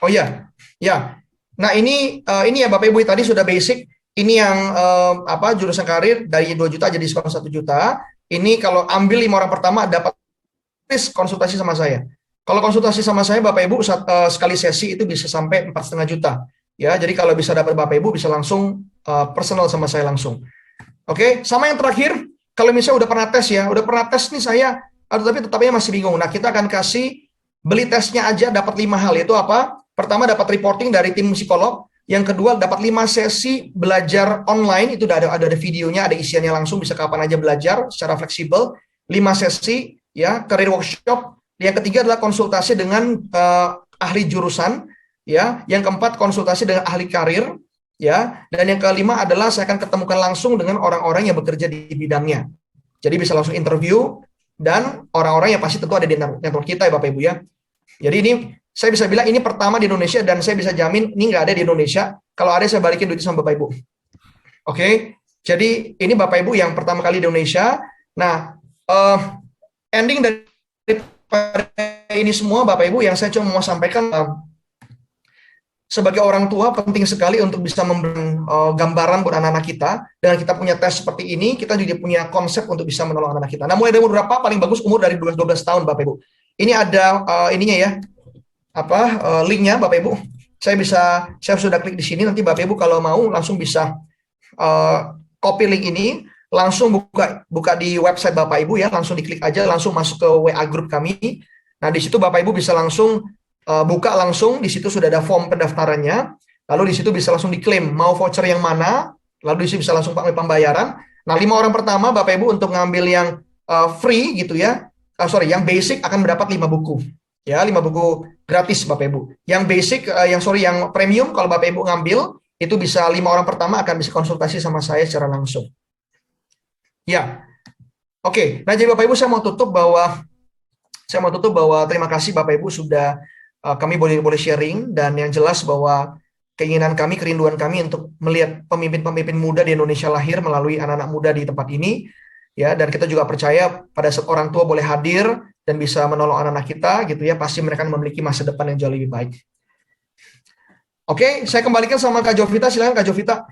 Oh iya, ya. Nah ini ya Bapak Ibu tadi sudah basic. Ini yang jurusan karir dari 2 juta jadi diskon 1 juta. Ini kalau ambil 5 orang pertama dapat konsultasi sama saya. Kalau konsultasi sama saya Bapak Ibu sekali sesi itu bisa sampai 4,5 juta. Ya, jadi kalau bisa dapat Bapak Ibu bisa langsung personal sama saya langsung. Oke, sama yang terakhir, kalau misalnya udah pernah tes nih saya, tapi tetapnya masih bingung. Nah, kita akan kasih beli tesnya aja dapat 5 hal, yaitu apa? Pertama dapat reporting dari tim psikolog, yang kedua dapat 5 sesi belajar online, itu ada videonya, ada isiannya langsung, bisa kapan aja belajar secara fleksibel, 5 sesi, ya, career workshop, yang ketiga adalah konsultasi dengan ahli jurusan, ya, yang keempat konsultasi dengan ahli karir, ya, dan yang kelima adalah saya akan ketemukan langsung dengan orang-orang yang bekerja di bidangnya. Jadi bisa langsung interview, dan orang-orang yang pasti tentu ada di network kita ya Bapak Ibu ya. Jadi ini saya bisa bilang ini pertama di Indonesia dan saya bisa jamin ini nggak ada di Indonesia. Kalau ada saya balikin duit sama Bapak Ibu. Oke, jadi ini Bapak Ibu yang pertama kali di Indonesia. Nah, ending dari ini semua Bapak Ibu yang saya cuma mau sampaikan sebagai orang tua penting sekali untuk bisa memberikan gambaran buat anak-anak kita. Dengan kita punya tes seperti ini, kita juga punya konsep untuk bisa menolong anak-anak kita. Nah, mulai dari umur berapa? Paling bagus umur dari 12 tahun Bapak Ibu. Ini ada ininya ya. Linknya Bapak Ibu. Saya sudah klik di sini, nanti Bapak Ibu kalau mau langsung bisa copy link ini, langsung buka di website Bapak Ibu ya, langsung diklik aja, langsung masuk ke WA grup kami. Nah, di situ Bapak Ibu bisa langsung buka langsung, di situ sudah ada form pendaftarannya, lalu di situ bisa langsung diklaim mau voucher yang mana, lalu di situ bisa langsung pakai pembayaran. Nah, 5 orang pertama Bapak Ibu untuk ngambil yang free gitu ya, yang basic akan mendapat 5 buku. Ya, 5 buku gratis Bapak Ibu. Yang basic, yang premium kalau Bapak Ibu ngambil, itu bisa 5 orang pertama akan bisa konsultasi sama saya secara langsung. Ya, oke. Nah, jadi Bapak Ibu saya mau tutup bahwa terima kasih Bapak Ibu sudah kami boleh sharing, dan yang jelas bahwa keinginan kami, kerinduan kami untuk melihat pemimpin-pemimpin muda di Indonesia lahir melalui anak-anak muda di tempat ini. Ya, dan kita juga percaya pada saat orang tua boleh hadir dan bisa menolong anak-anak kita gitu ya, pasti mereka memiliki masa depan yang jauh lebih baik. Oke, saya kembalikan sama Kak Jovita, silakan Kak Jovita.